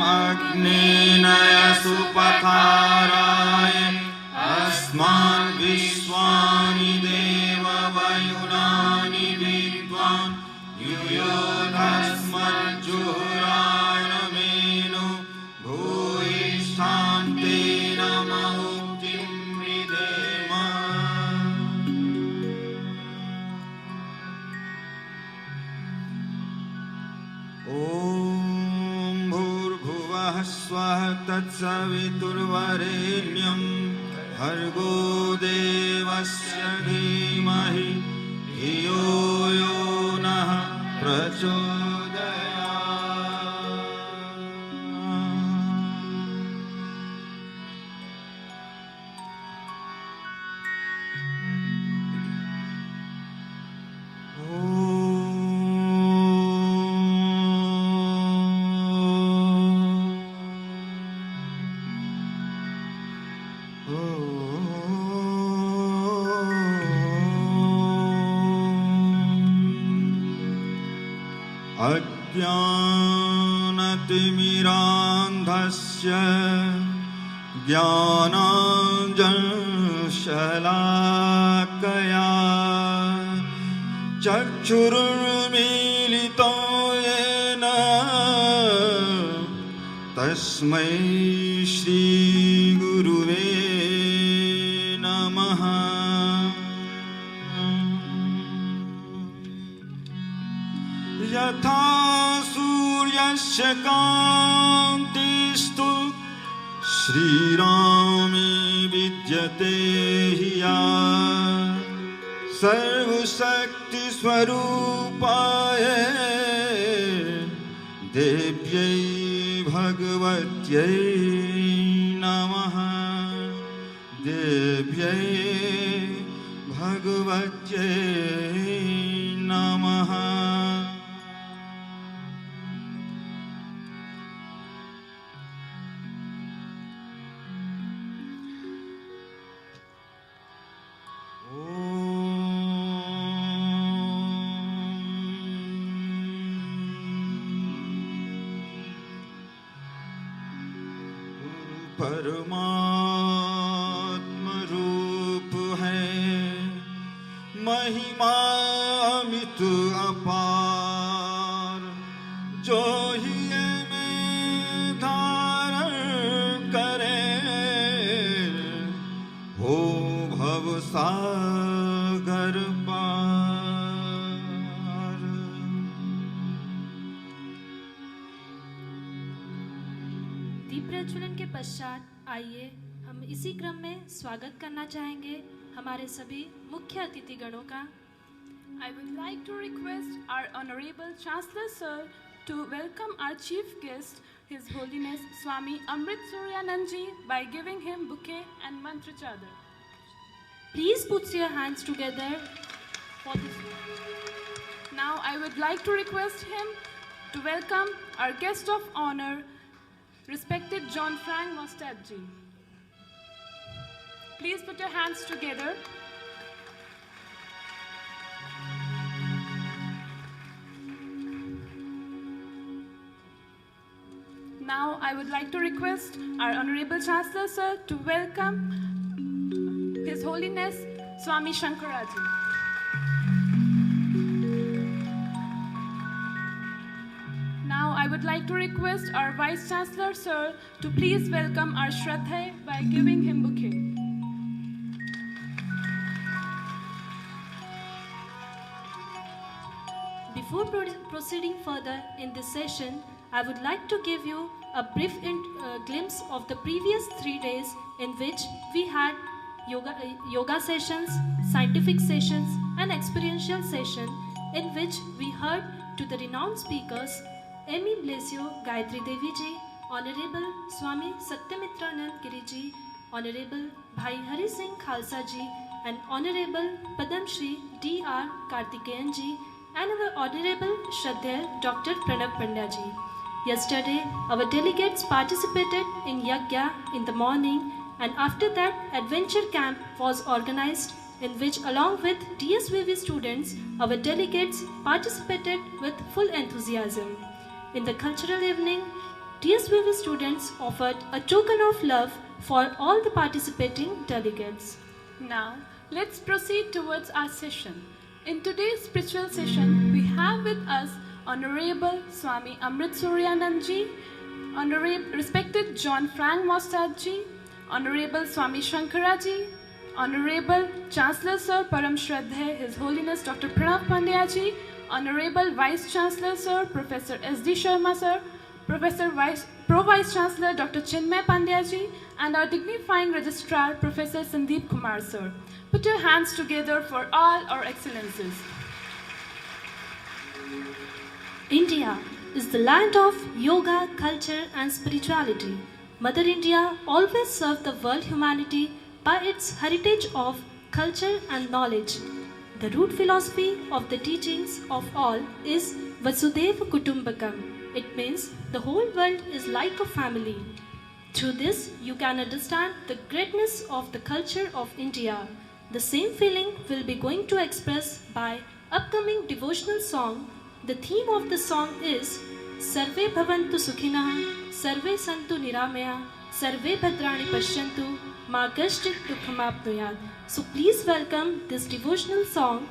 अग्नेन सुपथाराय अस्मान् विश्वानि देव वयुनानि विद्वान् युयोधस्मज्जुहुराणमेनो भूयिष्ठान्ते नमोक्तिं विधेम। ॐ भूर्भुवः स्वः तत्सवितुर्वरेण्यं भर्गो देवस्य धीमहि धियो यो नः अज्ञानतिमिरान्धस्य ज्ञानाञ्जनशलाकया चक्षुरुन्मीलितो येन तस्मै श्रीगुरुवे नमः। यथा सूर्यस्य कान्तिस्तु श्रीरामे विद्यते ह्या सर्वशक्तिस्वरूपाय देव्यै भगवत्यै नमः। देव्यै भगवत्यै नमः। परमात्मा रूप है महिमा अमित अपार, जो ही में धारण करे हो भव सागर पार। दीप प्रज्वलन के पश्चात आइए हम इसी क्रम में स्वागत करना चाहेंगे हमारे सभी मुख्य अतिथि गणों का। I would like to request our Honorable Chancellor Sir to welcome our Chief Guest, His Holiness Swami Amrit Suryanandji, by giving him bouquet and mantra chadar. Please put your hands together for this. Now I would like to request him to welcome our guest of honor, respected John Frank Mostadji. Please put your hands together. Now I would like to request our Honorable Chancellor Sir to welcome His Holiness Swami Shankaraji. Now I would like to request our Vice Chancellor Sir to please welcome our Shraddha by giving him bouquet. Before proceeding further in this session, I would like to give you a brief glimpse of the previous 3 days in which we had yoga sessions, scientific sessions and experiential session in which we heard to the renowned speakers Amy Blessio Gayatri Devi ji, Honorable Swami Satyamitranand Giri ji, Honorable Bhai Hari Singh Khalsa ji and Honorable Padam Shri D.R. Kartikeyan ji and our Honorable Shraddha Dr. Pranav Pandya ji. Yesterday, our delegates participated in Yagya in the morning, and after that, adventure camp was organized in which along with D.S.V.V students, our delegates participated with full enthusiasm. In the cultural evening, Dsvv students offered a token of love for all the participating delegates. Now, let's proceed towards our session. In today's spiritual session, we have with us Honorable Swami Amrit Suryanandji, Honorable Respected John Frank Mostadji, Honorable Swami Shankaraji, Honorable Chancellor Sir Param Shraddhay His Holiness Dr. Pranav Pandya ji, Honorable Vice Chancellor Sir Professor S.D. Sharma Sir, Pro Vice Chancellor Dr. Chinmay Pandya ji, and our dignifying Registrar Professor Sandeep Kumar Sir. Put your hands together for all our excellences. India is the land of yoga, culture and spirituality. Mother India always served the world humanity by its heritage of culture and knowledge. The root philosophy of the teachings of all is Vasudhaiva Kutumbakam. It means the whole world is like a family. Through this, you can understand the greatness of the culture of India. The same feeling will be going to express by upcoming devotional song. The theme of the song is Sarve Bhavantu Sukhina, Sarve Santu Niramaya, Sarve Bhadrani Pashyantu, Ma Kashchit Dukhamapnuyat. So please welcome this devotional song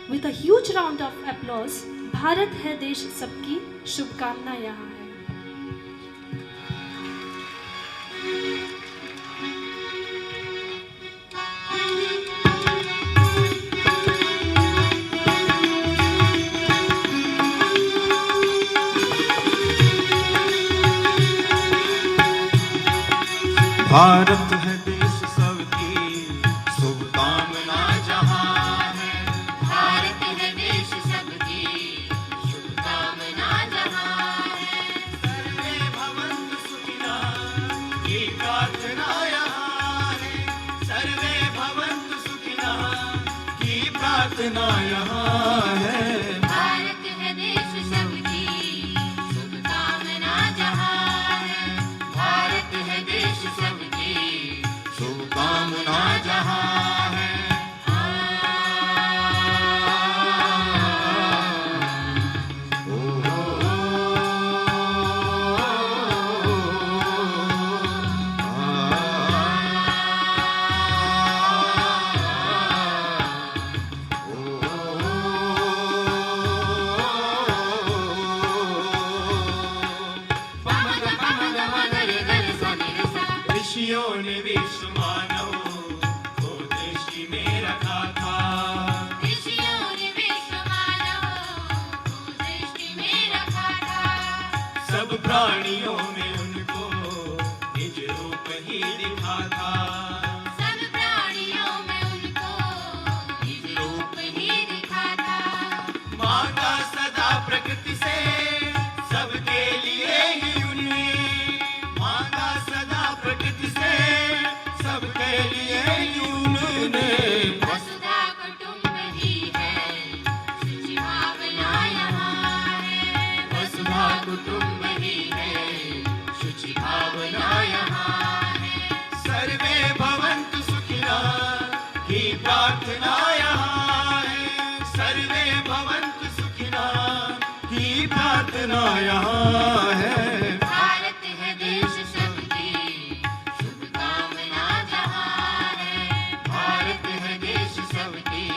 with a huge round of applause. Bharat hai desh sabki, shubhkamna yahan hai. Bharat है देश सबकी शुभकामना जहाँ है। भारत है देश सबकी शुभकामना जहाँ है। सर्वे भवन्तु सुखिनः की प्रार्थना यहाँ है। सर्वे भवन्तु सुखिनः की प्रार्थना यहाँ है। भारत है देश सबकी शुभकामना जहाँ है। भारत है देश सबकी शुभकामना जहाँ है। ऋषियों ने विश्व मानव को दृष्टि में रखा था। ऋषियों ने विश्व मानव को दृष्टि में रखा था। सब प्राणियों में उनको निज रूप ही दिखा था। सब प्राणियों में उनको निज रूप ही दिखा था। माता सदा प्रकृति से सबके लिए ही उन्हें, माता सदा प्रकृति से सबके लिए ही उन्होंने। वसुधा कुटुंब ही है, शुचि भावना यहाँ है। वसुधा कुटुंब ही है, शुचि भावना यहाँ है। सर्वे भवन्तु सुखिनः की प्रार्थना यहाँ है। सर्वे भवन्तु सुखिनः की प्रार्थना यहाँ है। भारत है देश सबकी शुभकामना जहाँ है। भारत है देश सबकी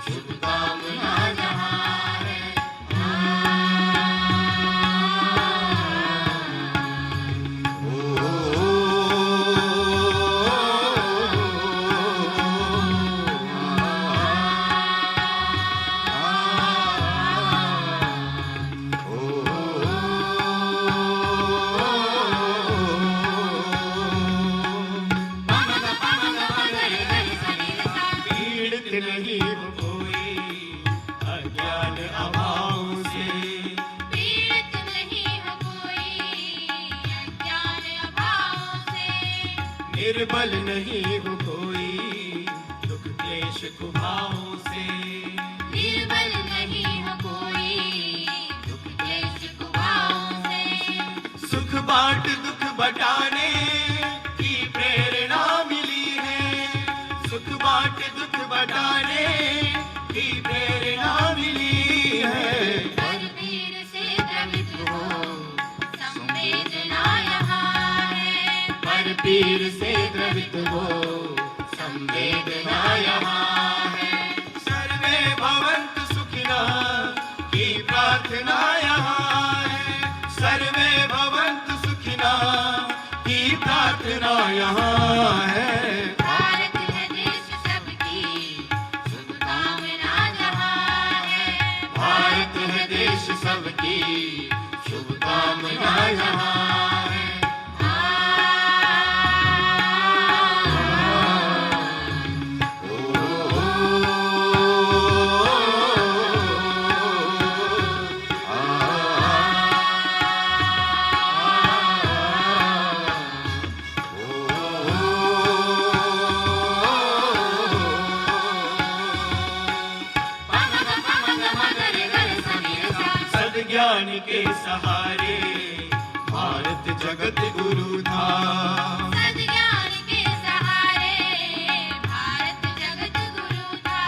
शुभकामना जहाँ है। पीड़ित नहीं हो कोई अज्ञान अभाव से। पीड़ित नहीं हो कोई अज्ञान अभाव से। निर्बल नहीं हो कोई दुख क्लेश कुभावों से। निर्बल नहीं हो कोई दुख क्लेश कुभावों से। सुख बांट दुख बटाने की प्रेरणा मिली है। सुख बांट दुख बटाने की प्रेरणा मिली है। परवीर से द्रवित हो संवेद हर पीर से द्रवित वो संवेदना यहाँ है। सर्वे भवन्तु सुखिनः की प्रार्थना यहाँ है। सर्वे भवन्तु सुखिनः की प्रार्थना यहाँ है। भारत है देश सबकी शुभकामना जहाँ है। भारत है देश सबकी शुभकामना यहाँ है। सद्ज्ञान के सहारे भारत जगत गुरु धाम। सद्ज्ञान के सहारे भारत जगत गुरु था।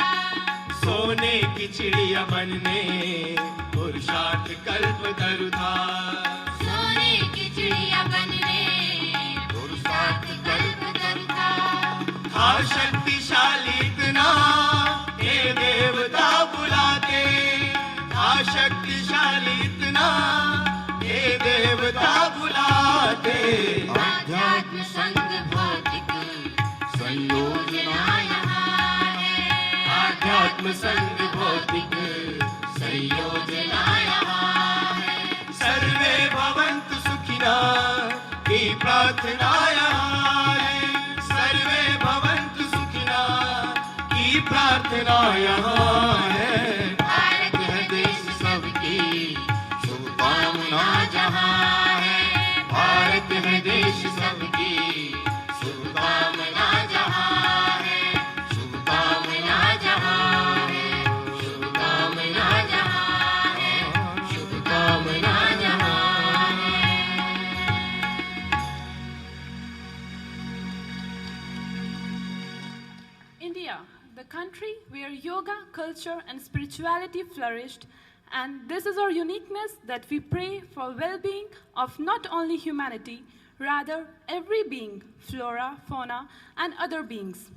सोने की चिड़िया बनने पुरुषार्थ कल्प तरु था। सोने की चिड़िया बनने पुरुषार्थ कल्प तरु था। शक्तिशाली इतना हे देवता बुलाते। शक्तिशाली इतना हे देवता बुलाते। आध्यात्म संग भौतिक संयोजना यहाँ है। आध्यात्म संग भौतिक संयोजना यहाँ है। सर्वे भवन्तु सुखिनः की प्रार्थना यहाँ है। सर्वे भवन्तु सुखिनः की प्रार्थना यहाँ है। भारत है देश सबकी शुभकामना जहाँ है। भारत है देश सबकी शुभकामना जहाँ है। शुभकामना जहाँ है। शुभकामना जहाँ है। शुभकामना जहाँ है। India, the country where yoga, culture, and spirituality flourished, and this is our uniqueness that we pray for well-being of not only humanity, rather every being, flora, fauna, and other beings.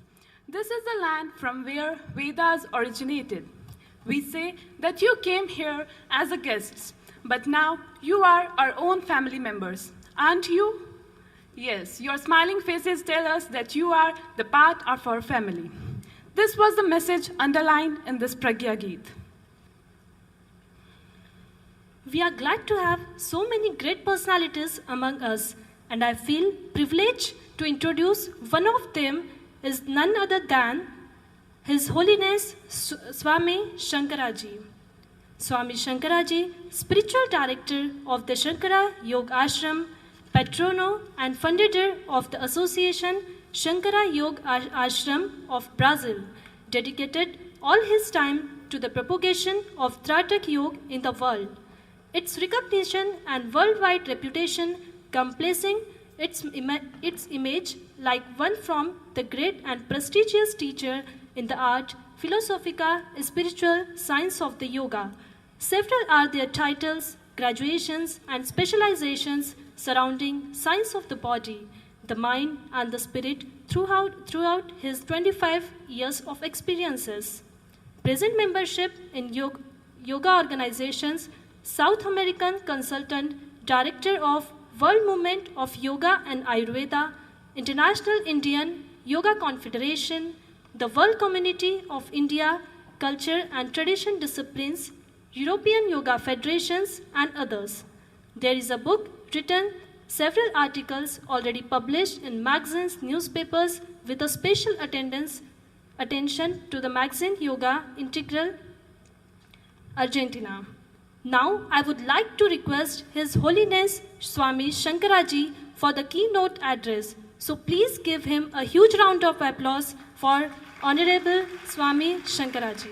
This is the land from where Vedas originated. We say that you came here as a guests, but now you are our own family members, aren't you? Yes, your smiling faces tell us that you are the part of our family. This was the message underlined in this Pragya Geet. We are glad to have so many great personalities among us, and I feel privileged to introduce one of them is none other than His Holiness Swami Shankaraji. Swami Shankaraji, spiritual director of the Shankara Yoga Ashram, patrono and founder of the association Shankara Yoga Ashram of Brazil, dedicated all his time to the propagation of Tratak Yoga in the world. Its recognition and worldwide reputation come placing its image like one from the great and prestigious teacher in the art, philosophica, spiritual science of the yoga. Several are their titles, graduations, and specializations surrounding science of the body, the mind, and the spirit throughout his 25 years of experiences. Present membership in yoga organizations, South American consultant, director of World Movement of Yoga and Ayurveda, International Indian Yoga Confederation, the World Community of India, Culture and Tradition Disciplines, European Yoga Federations, and others. There is a book written, several articles already published in magazines, newspapers, with a special attention to the magazine Yoga Integral Argentina. Now, I would like to request His Holiness Swami Shankaraji for the keynote address. So please give him a huge round of applause for Honorable Swami Shankaraji.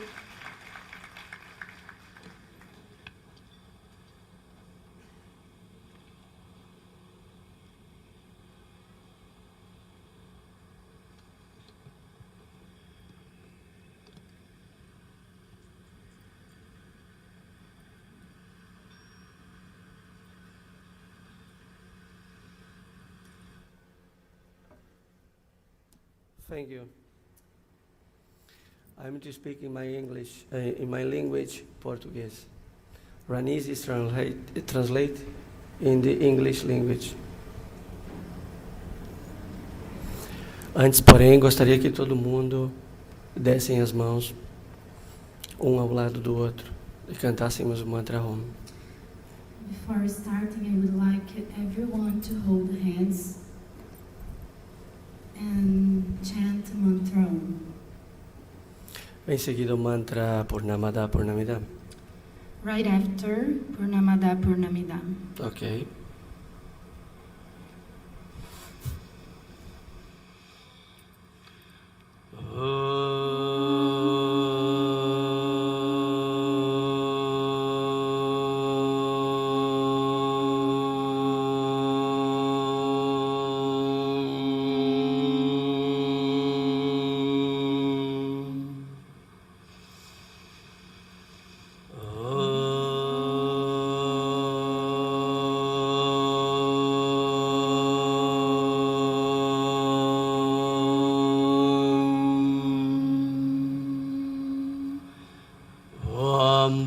Thank you. I'm to speak in my English, in my language, Portuguese. Raniz is translate in the English language. Antes, porém, gostaria que todo mundo dessem as mãos, um ao lado do outro, e cantássemos o mantra Om. Before starting, I would like everyone to hold hands and chant mantra Om. Em seguida o mantra Purnamada Purnamidam. Right after Purnamada Purnamidam. Ok.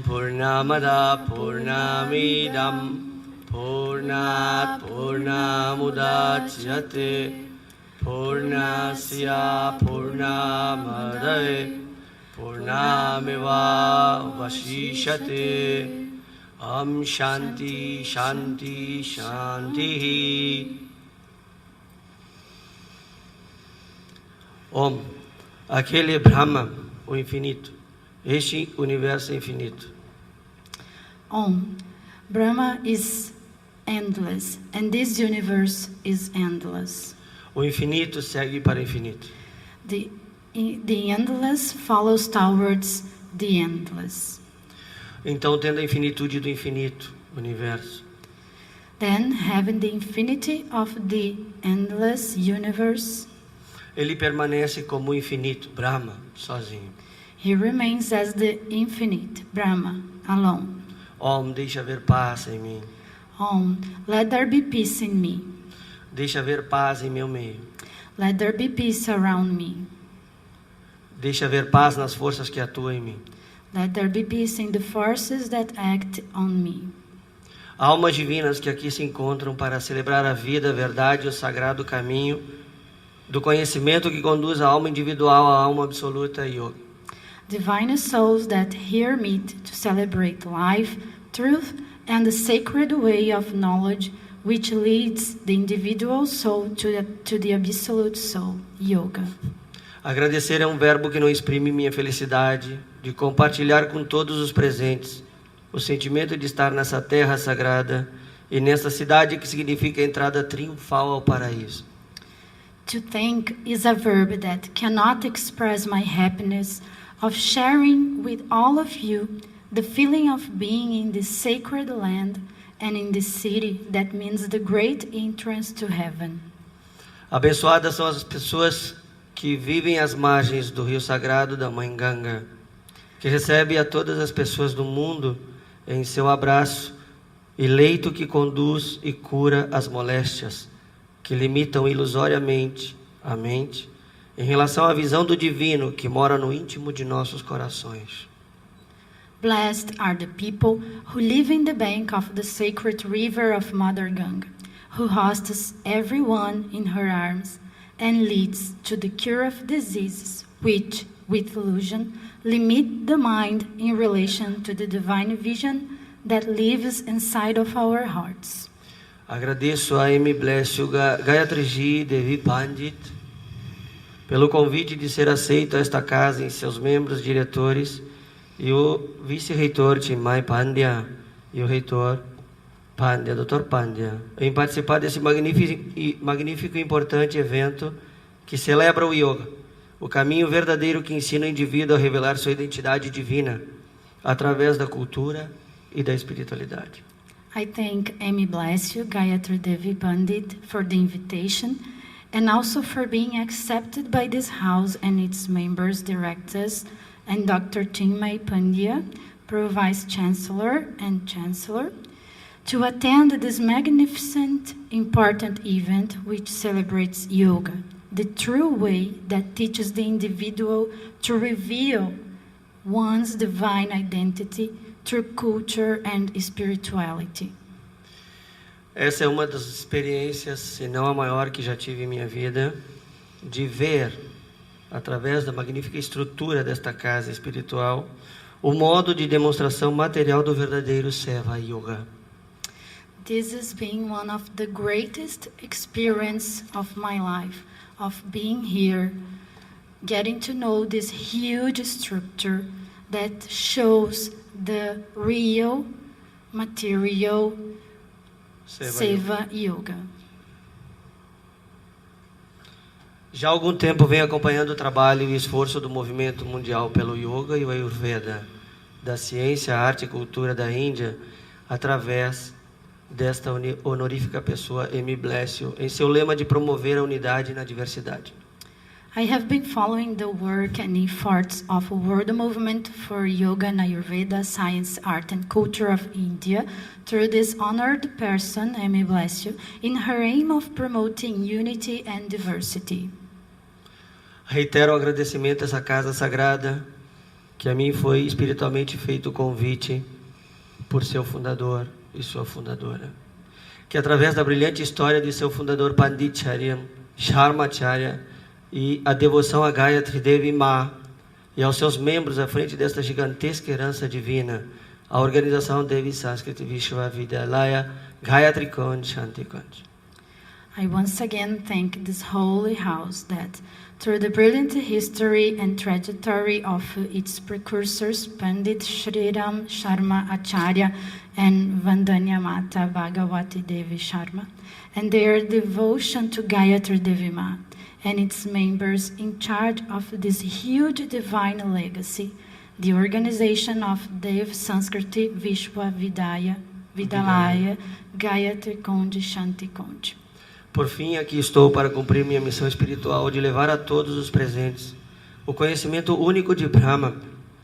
Purnamada Purnamidam Purnat Purnamudachyate Purnasya Purnamadaya Purnameva Vasishate Om Shanti Shanti Shanti. Om, aquele é Brahma, o infinito. Este universo é infinito. Om. Brahma is endless, and this universe is endless. O infinito segue para o infinito. The endless follows towards the endless. Então, tendo a infinitude do infinito, universo, Then, having the infinity of the endless universe, ele permanece como o infinito, Brahma, sozinho. he remains as the infinite, Brahma, alone. Om, deixa haver paz em mim. Om, let there be peace in me. Deixa haver paz em meu meio. Let there be peace around me. Deixa haver paz nas forças que atuam em mim. Let there be peace in the forces that act on me. Almas divinas que aqui se encontram para celebrar a vida, a verdade e o sagrado caminho do conhecimento que conduz a alma individual à alma absoluta yoga. Divine souls that here meet to celebrate life, truth, and the sacred way of knowledge which leads the individual soul to the absolute soul, yoga. Agradecer é um verbo que não exprime minha felicidade de compartilhar com todos os presentes o sentimento de estar nessa terra sagrada e nessa cidade que significa a entrada triunfal ao paraíso. To thank is a verb that cannot express my happiness of sharing with all of you the feeling of being in this sacred land and in this city that means the great entrance to heaven. Abençoadas são as pessoas que vivem às margens do rio sagrado da Mãe Ganga, que recebe a todas as pessoas do mundo em seu abraço e leito que conduz e cura as moléstias que limitam ilusoriamente a mente em relação à visão do divino que mora no íntimo de nossos corações. Blessed are the people who live in the bank of the sacred river of Mother Ganga, who hosts everyone in her arms and leads to the cure of diseases which, with illusion, limit the mind in relation to the divine vision that lives inside of our hearts. Agradeço a M. Blessio Gayatri Devi Pandit pelo convite de ser aceito a esta casa em seus membros diretores e o vice-reitor Chinmay Pandya e o reitor Pandya, Dr. Pandya, em participar desse magnífico e importante evento que celebra o yoga, o caminho verdadeiro que ensina o indivíduo a revelar sua identidade divina através da cultura e da espiritualidade. I thank Amy Blessio, Gayatri Devi Pandit, for the invitation and also for being accepted by this house and its members, directors, and Dr. Chinmay Pandya, Pro-Vice Chancellor and Chancellor, to attend this magnificent, important event which celebrates yoga, the true way that teaches the individual to reveal one's divine identity through culture and spirituality. Essa é uma das experiências, se não a maior que já tive em minha vida, de ver, através da magnífica estrutura desta casa espiritual, o modo de demonstração material do verdadeiro Seva Yoga. This has been one of the greatest experiences of my life, of being here, getting to know this huge structure that shows the real material Seva Yoga. Já há algum tempo venho acompanhando o trabalho e o esforço do movimento mundial pelo Yoga e o Ayurveda, da ciência, arte e cultura da Índia, através desta honorífica pessoa, M. Blessio, em seu lema de promover a unidade na diversidade. I have been following the work and efforts of a world movement for yoga and Ayurveda, science, art and culture of India through this honored person, M. Blessio, in her aim of promoting unity and diversity. Reitero o agradecimento a essa casa sagrada, que a mim foi espiritualmente feito o convite por seu fundador e sua fundadora, que através da brilhante história de seu fundador Panditcharya, Sharmacharya, e a devoção a Gayatri Devi Ma e aos seus membros à frente desta gigantesca herança divina, a organização Devi Sanskriti Vishwavidyalaya, Shantikunj, Shantikunj. I once again thank this holy house that, through the brilliant history and trajectory of its precursors, Pandit Shriram Sharma Acharya and Vandanya Mata Bhagavati Devi Sharma, and their devotion to Gayatri Devi Ma, and its members in charge of this huge divine legacy, the organization of Dev Sanskriti Vishwavidyalaya, Gayatri Kunj, Shantikunj. Por fim, aqui estou para cumprir minha missão espiritual de levar a todos os presentes o conhecimento único de Brahma,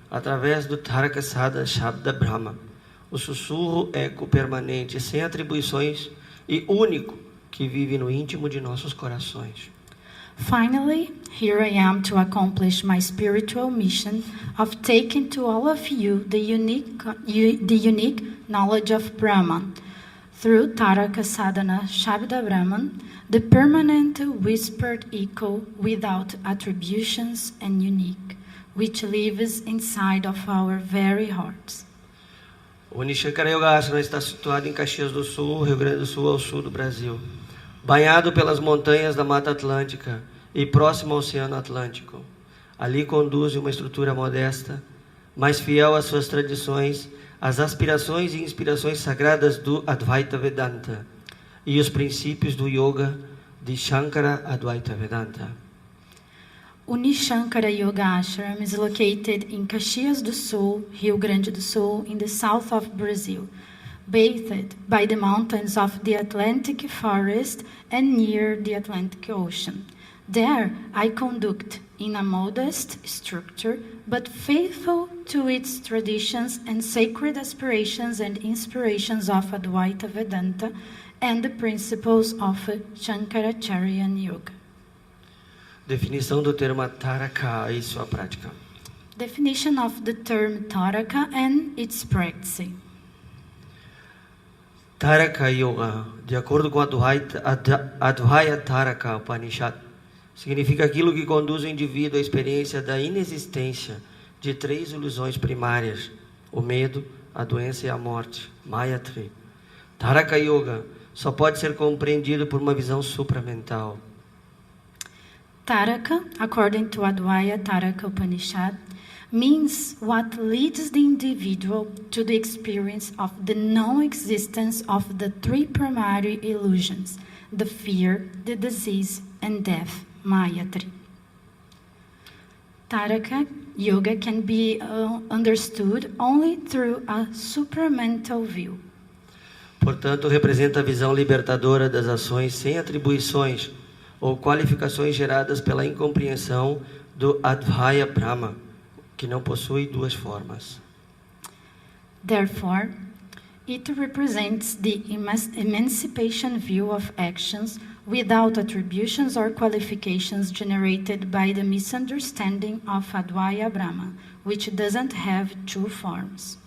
através do Taraka Sada Shabda Brahma, o sussurro eco permanente, sem atribuições e único, que vive no íntimo de nossos corações. Finally, here I am to accomplish my spiritual mission of taking to all of you the unique knowledge of Brahman, through Taraka Sadhana Shabda Brahman, the permanent whispered echo without attributions and unique, which lives inside of our very hearts. O Nishankara Yoga Asana está situado em Caxias do Sul, Rio Grande do Sul, ao sul do Brasil, banhado pelas montanhas da Mata Atlântica e próximo ao Oceano Atlântico. Ali conduz uma estrutura modesta, mas fiel às suas tradições, as aspirações e inspirações sagradas do Advaita Vedanta e os princípios do Yoga de Shankara Advaita Vedanta. O Nishankara Yoga Ashram is located in Caxias do Sul, Rio Grande do Sul, in the south of Brazil, bathed by the mountains of the Atlantic forest and near the Atlantic Ocean. There I conduct, in a modest structure, but faithful to its traditions and sacred aspirations and inspirations of Advaita Vedanta and the principles of Shankaracharyan Yoga. Definição do termo Taraka e sua prática. Definition of the term Taraka and its practice. Taraka Yoga, de acordo com Advaita Taraka Upanishad, significa aquilo que conduz o indivíduo à experiência da inexistência de três ilusões primárias: o medo, a doença e a morte, Mayatri. Taraka Yoga só pode ser compreendido por uma visão supramental. Taraka, according to Advaita Taraka Upanishad, means what leads the individual to the experience of the non-existence of the three primary illusions, the fear, the disease, and death, Mayatri. Taraka Yoga can be understood only through a supramental view. Portanto, representa a visão libertadora das ações sem atribuições ou qualificações geradas pela incompreensão do Advaita Brahma, que não possui duas formas. Therefore, it represents the emancipation view of actions without attributions or qualifications generated by the misunderstanding of Advaya Brahma, which doesn't have two forms.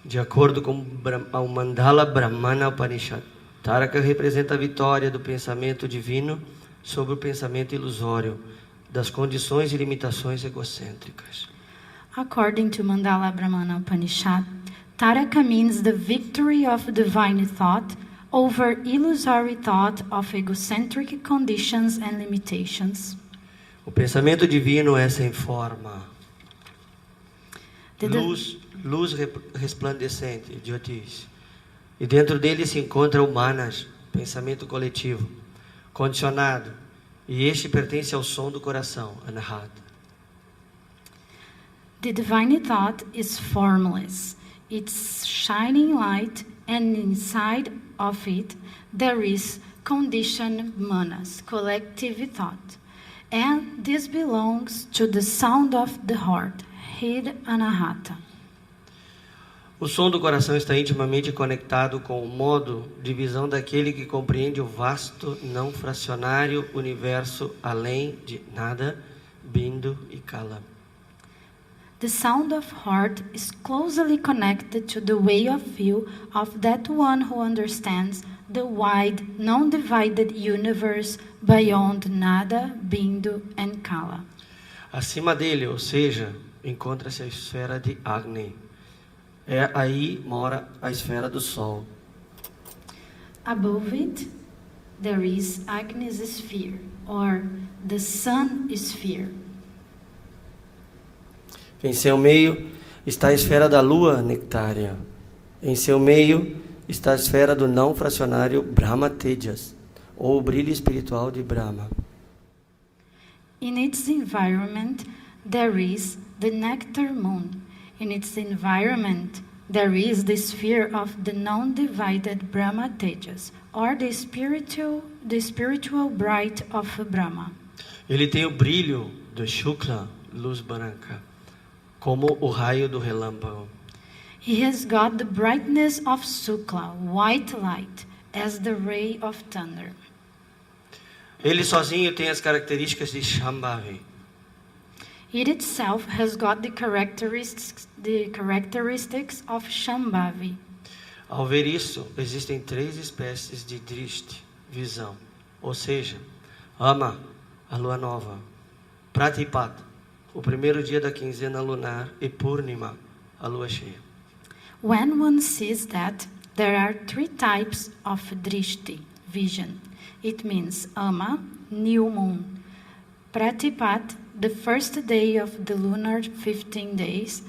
De acordo com o Mandala Brahmana Upanishad, Taraka representa a vitória do pensamento divino sobre o pensamento ilusório, das condições e limitações egocêntricas. According to Mandala Brahmana Upanishad, Taraka means the victory of divine thought over illusory thought of egocentric conditions and limitations. O pensamento divino é sem forma. The- Luz resplandecente, Jyotis. E dentro dele se encontra o Manas, pensamento coletivo, condicionado. E este pertence ao som do coração, Anahat. The divine thought is formless. It's shining light, and inside of it there is conditioned manas, collective thought. And this belongs to the sound of the heart, Hid Anahata. O som do coração está intimamente conectado com o modo de visão daquele que compreende o vasto, não fracionário universo além de nada, Bindu e Kala. The sound of heart is closely connected to the way of view of that one who understands the wide, non-divided universe beyond nada, Bindu and Kala. Acima dele, ou seja, encontra-se a esfera de Agni. Aí mora a esfera do Sol. Above it, there is Agni's sphere, or the sun sphere. Em seu meio está a esfera da Lua nectária. Em seu meio está a esfera do não fracionário Brahma Tejas, ou o brilho espiritual de Brahma. In its environment, there is the nectar moon. In its environment, there is the sphere of the non-divided Brahma Tejas, or the spiritual bright of Brahma. Ele tem o brilho do Shukla, luz branca, como o raio do relâmpago. He has got the brightness of Sukla, white light, as the ray of thunder. Ele sozinho tem as características de Shambhavi. It itself has got the characteristics of Shambhavi. Ao ver isso, existem 3 espécies de drishti, visão, ou seja, Ama, a lua nova, Pratipat, o primeiro dia da quinzena lunar, e Purnima, a lua cheia. When one sees that, there are 3 types of drishti, vision. It means Ama, new moon, Pratipat, the first day of the lunar 15 days,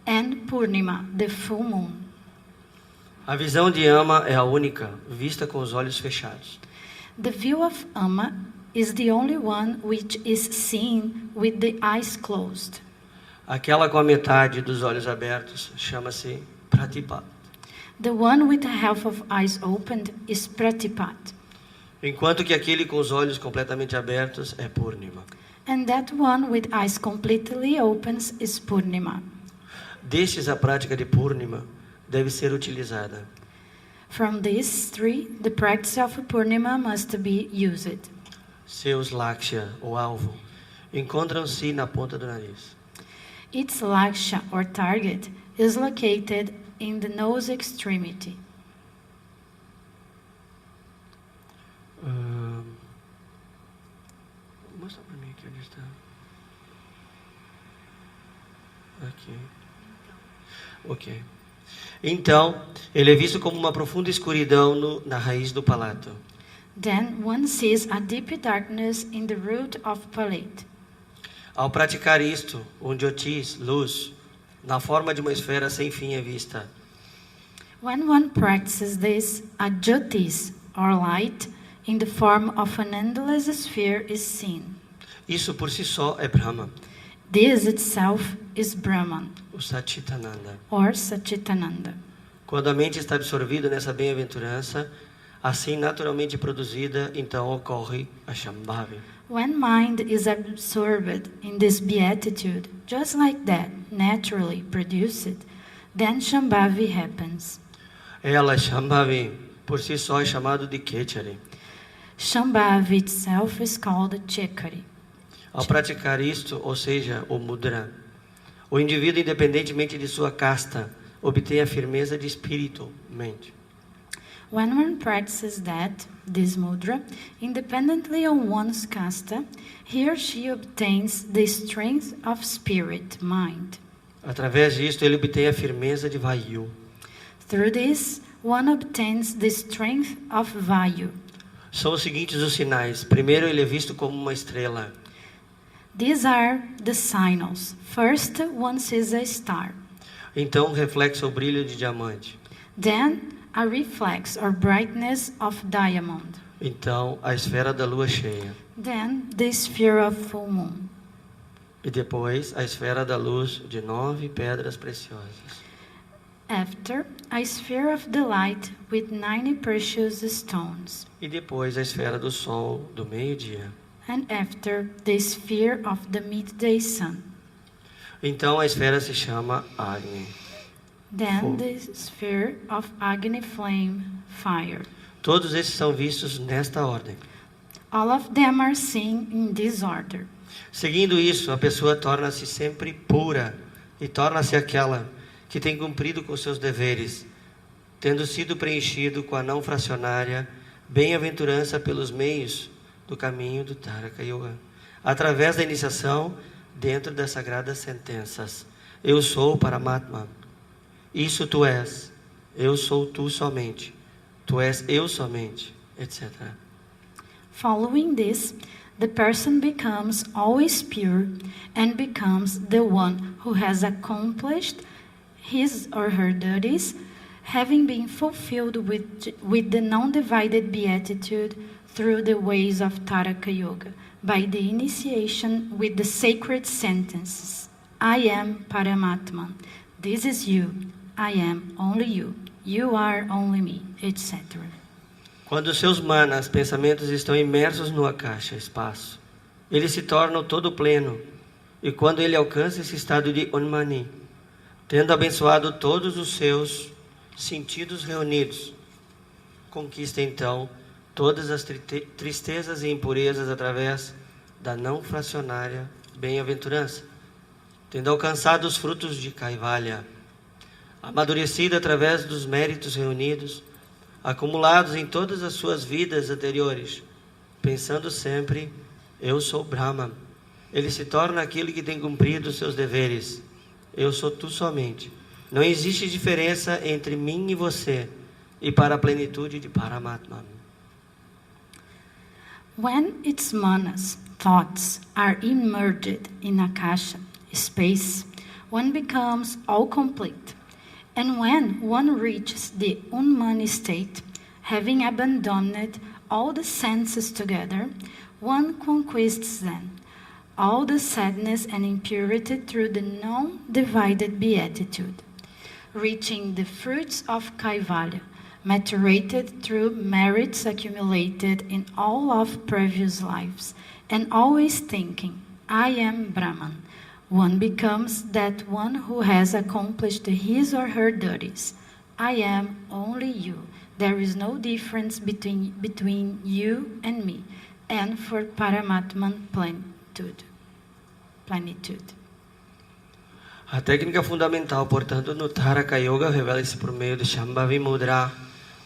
and Purnima, the full moon. A visão de Ama é a única, vista com os olhos fechados. The view of Ama is the only one which is seen with the eyes closed. Aquela com a metade dos olhos abertos chama-se Pratipat. The one with half of eyes opened is Pratipat, Enquanto que aquele com os olhos completamente abertos é Purnima. and that one with eyes completely opens is Purnima. Destes, a prática de Purnima deve ser utilizada. From these 3, the practice of Purnima must be used. Seus Lakshya, o alvo, encontram-se na ponta do nariz. Its Lakshya, or target, is located in the nose extremity. Mostra para mim aqui onde está. Aqui. Ok. Então, ele é visto como uma profunda escuridão na raiz do palato. Then one sees a deep darkness in the root of palate. Ao praticar isto, um jyotis, luz, na forma de uma esfera sem fim é vista. When one practices this, a jyotis, or light, in the form of an endless sphere is seen. Isso por si só é Brahma, This itself is Brahman, o Satchitananda. or Satchitananda. Quando a mente está absorvida nessa bem-aventurança, assim naturalmente produzida, então ocorre a Shambhavi. When mind is absorbed in this beatitude, just like that, naturally produced, then Shambhavi happens. Ela, Shambhavi, por si só é chamado de Kechari. Shambhavi itself is called Chakri. Ao praticar isto, ou seja, o mudra, o indivíduo, independentemente de sua casta, obtém a firmeza de espírito, mente. When one practices this mudra, independently of one's casta, he or she obtains the strength of spirit, mind. Através disto, ele obtém a firmeza de vayu. Through this, one obtains the strength of Vayu. São os seguintes os sinais. Primeiro, ele é visto como uma estrela. These are the signals. First, one sees a star. Então, reflexo o brilho de diamante. Then, a reflex or brightness of diamond. Então, a esfera da lua cheia. Then, the sphere of full moon. E depois, a esfera da luz de 9 pedras preciosas. After, a sphere of the light with 90 precious stones. E depois, a esfera do sol do meio-dia. And after, the sphere of the midday sun. Então, a esfera se chama Agni. Then, the sphere of Agni flame, fire. Todos esses são vistos nesta ordem. All of them are seen in this order. Seguindo isso, a pessoa torna-se sempre pura e torna-se aquela que tem cumprido com seus deveres, tendo sido preenchido com a não fracionária bem-aventurança pelos meios do caminho do Taraka Yoga, através da iniciação dentro das sagradas sentenças. Eu sou Paramatma. Isso tu és. Eu sou tu somente. Tu és eu somente, etc. Following this, the person becomes always pure and becomes the one who has accomplished his or her duties, having been fulfilled with the non-divided beatitude through the ways of Taraka Yoga, by the initiation with the sacred sentences. I am Paramatman. This is you. I am only you. You are only me, etc. Quando seus manas, pensamentos estão imersos no akasha, espaço, ele se torna o todo pleno. E quando ele alcança esse estado de Onmani, tendo abençoado todos os seus sentidos reunidos, conquista então todas as tristezas e impurezas através da não fracionária bem-aventurança, tendo alcançado os frutos de Kaivalya, amadurecido através dos méritos reunidos, acumulados em todas as suas vidas anteriores, pensando sempre, eu sou Brahma. Ele se torna aquele que tem cumprido os seus deveres. Eu sou tu somente. Não existe diferença entre mim e você, e para a plenitude de Paramatma. When its manas, thoughts, are immersed in Akasha, space, one becomes all complete. And when one reaches the Unmani state, having abandoned all the senses together, one conquists them, all the sadness and impurity through the non-divided beatitude, reaching the fruits of Kaivalya, maturated through merits accumulated in all of previous lives, and always thinking, I am Brahman. One becomes that one who has accomplished his or her duties. I am only you. There is no difference between you and me, and for Paramatman plenitude. A técnica fundamental, portanto, no Taraka Yoga revela-se por meio do Shambhavi Mudra,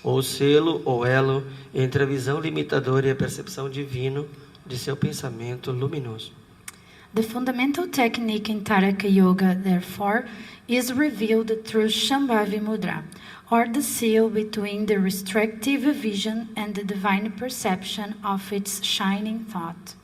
ou selo ou elo entre a visão limitadora e a percepção divino de seu pensamento luminoso. The fundamental technique in Taraka Yoga, therefore, is revealed through Shambhavi Mudra, or the seal between the restrictive vision and the divine perception of its shining thought.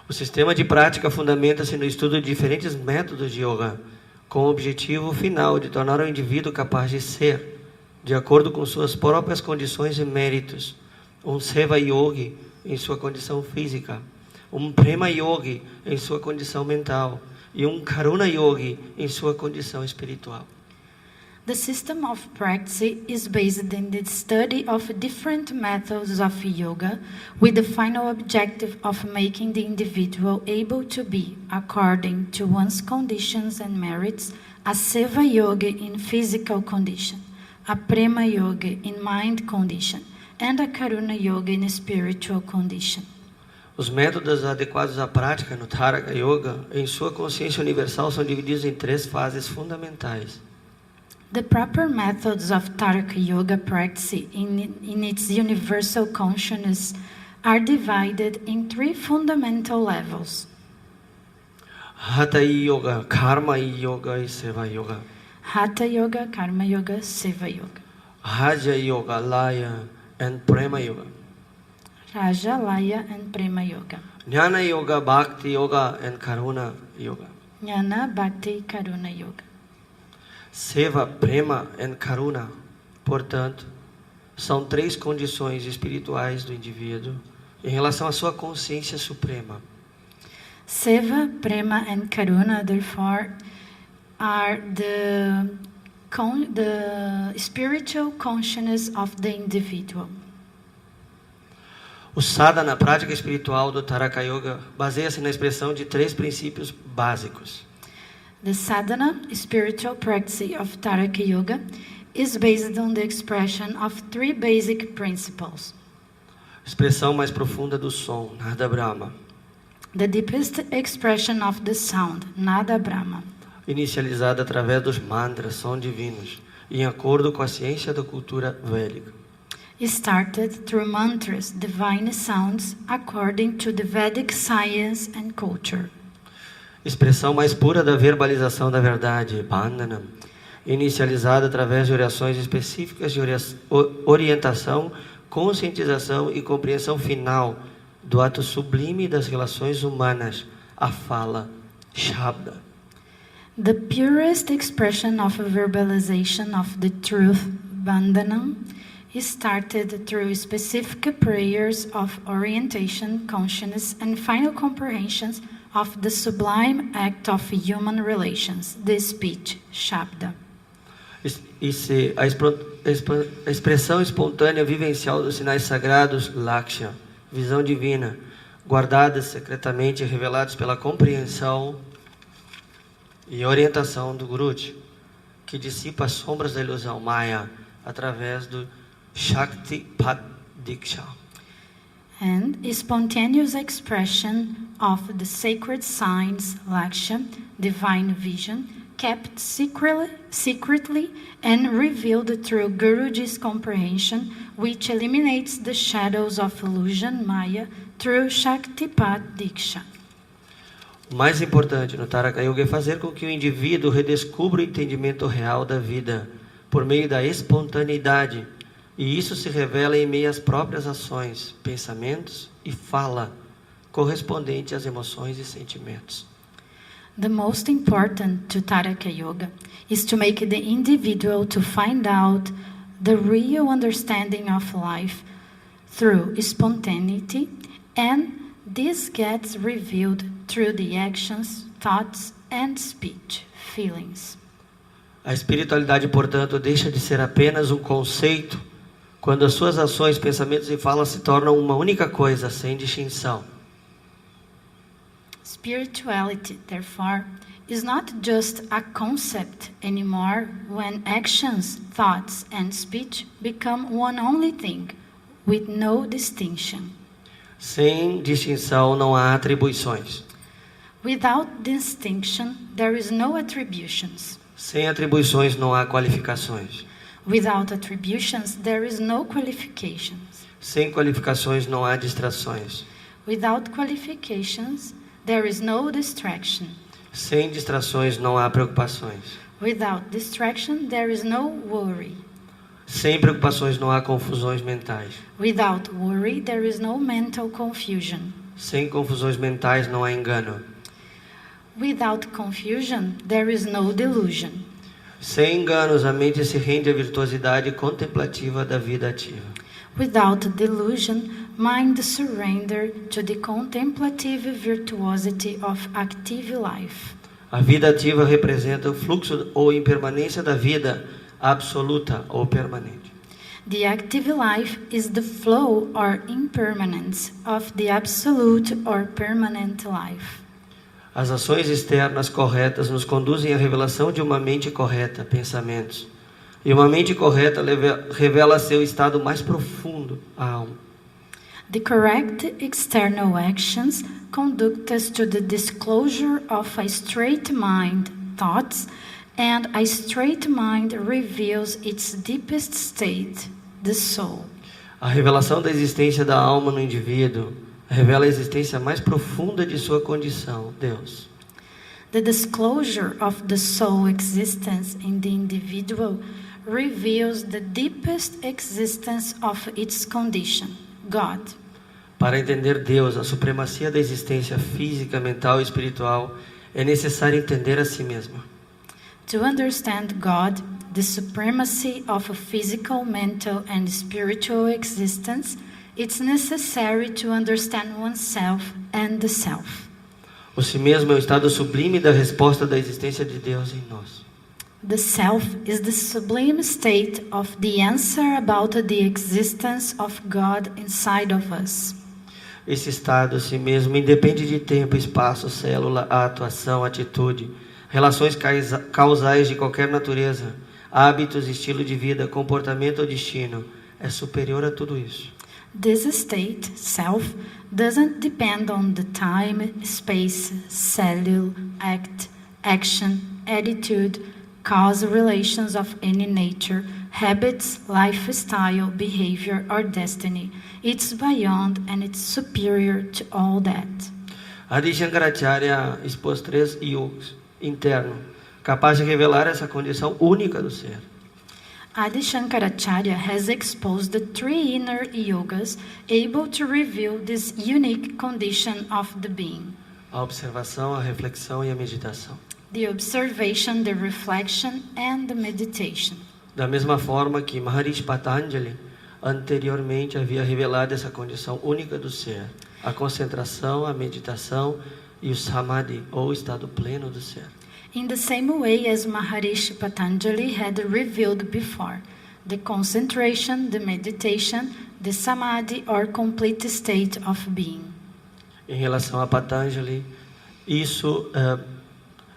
O sistema de prática fundamenta-se no estudo de diferentes métodos de yoga, com o objetivo final de tornar o indivíduo capaz de ser, de acordo com suas próprias condições e méritos, um Seva Yogi em sua condição física, um Prema Yogi em sua condição mental e um Karuna Yogi em sua condição espiritual. The system of practice is based in the study of different methods of yoga, with the final objective of making the individual able to be, according to one's conditions and merits, a Seva Yogi in physical condition, a Prema Yogi in mind condition, and a Karuna Yoga in a spiritual condition. Os métodos adequados à prática no Taraka Yoga, em sua consciência universal, são divididos em 3 fases fundamentais. The proper methods of Taraka Yoga practice in its universal consciousness are divided in 3 fundamental levels. Hatha Yoga, Karma Yoga e Seva Yoga. Hatha Yoga, Karma Yoga, Seva Yoga. Raja Yoga, Laya and Prema Yoga. Raja, Laya, and Prema Yoga. Jnana Yoga, Bhakti Yoga and Karuna Yoga. Jnana, Bhakti, Karuna Yoga. Seva, Prema and Karuna, portanto, são 3 condições espirituais do indivíduo em relação à sua consciência suprema. Seva, Prema, and Karuna, therefore, are the spiritual consciousness of the individual. O sadhana, a prática espiritual do Taraka Yoga, baseia-se na expressão de 3 princípios básicos. The sadhana, spiritual practice of Taraka Yoga, is based on the expression of 3 basic principles. Expressão mais profunda do som, Nada Brahma. The deepest expression of the sound, Nada Brahma. Inicializada através dos mantras, são divinos, em acordo com a ciência da cultura védica. Started through mantras, divine sounds, according to the Vedic science and culture. Expressão mais pura da verbalização da verdade, Bandhanam. Inicializada através de orações específicas de orientação, conscientização e compreensão final do ato sublime das relações humanas, a fala, Shabda. The purest expression of a verbalization of the truth, Bandhanam, started through specific prayers of orientation, consciousness, and final comprehensions of the sublime act of human relations, the speech, Shabda. A expressão espontânea vivencial dos sinais sagrados, Lakshya, visão divina, guardadas secretamente e reveladas pela compreensão e orientação do Guruji, que dissipa as sombras da ilusão Maya através do Shaktipat Diksha. And spontaneous expression of the sacred signs, Lakshya, divine vision, kept secretly and revealed through Guruji's comprehension, which eliminates the shadows of illusion, Maya, through Shaktipat Diksha. O mais importante no Taraka Yoga é fazer com que o indivíduo redescubra o entendimento real da vida por meio da espontaneidade, e isso se revela em meio às próprias ações, pensamentos e fala correspondente às emoções e sentimentos. The most important to Taraka Yoga is to make the individual to find out the real understanding of life through spontaneity, and this gets revealed through the actions, thoughts, and speech, feelings. A espiritualidade, portanto, deixa de ser apenas um conceito quando as suas ações, pensamentos e falas se tornam uma única coisa, sem distinção. Spirituality, therefore, is not just a concept anymore when actions, thoughts, and speech become one only thing, with no distinction. Sem distinção não há atribuições. Without distinction, there is no attributions. Sem atribuições não há qualificações. Without attributions, there is no qualifications. Sem qualificações não há distrações. Without qualifications, there is no distraction. Sem distrações não há preocupações. Without distraction, there is no worry. Sem preocupações não há confusões mentais. Without worry, there is no mental confusion. Sem confusões mentais não há engano. Without confusion, there is no delusion. Sem enganos, a mente se rende à virtuosidade contemplativa da vida ativa. Without delusion, mind surrender to the contemplative virtuosity of active life. A vida ativa representa o fluxo ou impermanência da vida absoluta ou permanente. The active life is the flow or impermanence of the absolute or permanent life. As ações externas corretas nos conduzem à revelação de uma mente correta, pensamentos, E uma mente correta revela seu estado mais profundo, a alma. The correct external actions conduct us to the disclosure of a straight mind, thoughts, and a straight mind reveals its deepest state, the soul. A revelação da existência da alma no indivíduo revela a existência mais profunda de sua condição, Deus. The disclosure of the soul existence in the individual reveals the deepest existence of its condition, God. Para entender Deus, a supremacia da existência física, mental e espiritual, é necessário entender a si mesmo. To understand God, the supremacy of a physical, mental, and spiritual existence, it's necessary to understand oneself and the self. O si mesmo é o estado sublime da resposta da existência de Deus em nós. The self is the sublime state of the answer about the existence of God inside of us. Esse estado, si mesmo, independe de tempo, espaço, célula, ato, ação, atitude, relações causais de qualquer natureza, hábitos, estilo de vida, comportamento ou destino. É superior a tudo isso. This state, self, doesn't depend on the time, space, cellule, act, action, attitude, cause relations of any nature, habits, lifestyle, behavior, or destiny. It's beyond and it's superior to all that. Adi Shankaracharya expôs 3 yogas internos, capazes de revelar essa condição única do ser. Adi Shankaracharya has exposed the 3 inner yogas able to reveal this unique condition of the being. A observação, a reflexão e a meditação. The observation, the reflection, and the meditation. Da mesma forma que Maharishi Patanjali anteriormente havia revelado essa condição única do ser, a concentração, a meditação e o samadhi, ou estado pleno do ser. In the same way as Maharishi Patanjali had revealed before, the concentration, the meditation, the samadhi or complete state of being. Em relação a Patanjali, isso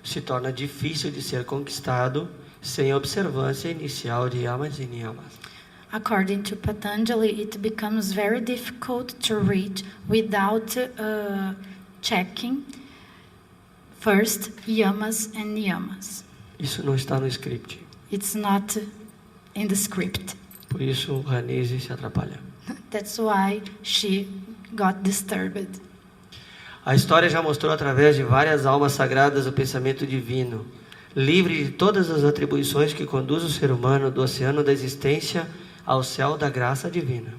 se torna difícil de ser conquistado sem a observância inicial de yamas e niyamas. According to Patanjali, it becomes very difficult to reach without checking first yamas and niyamas. Isso não está no script. It's not in the script. Por isso, Ranise se atrapalha. That's why she got disturbed. A história já mostrou através de várias almas sagradas o pensamento divino, livre de todas as atribuições que conduz o ser humano do oceano da existência ao céu da graça divina.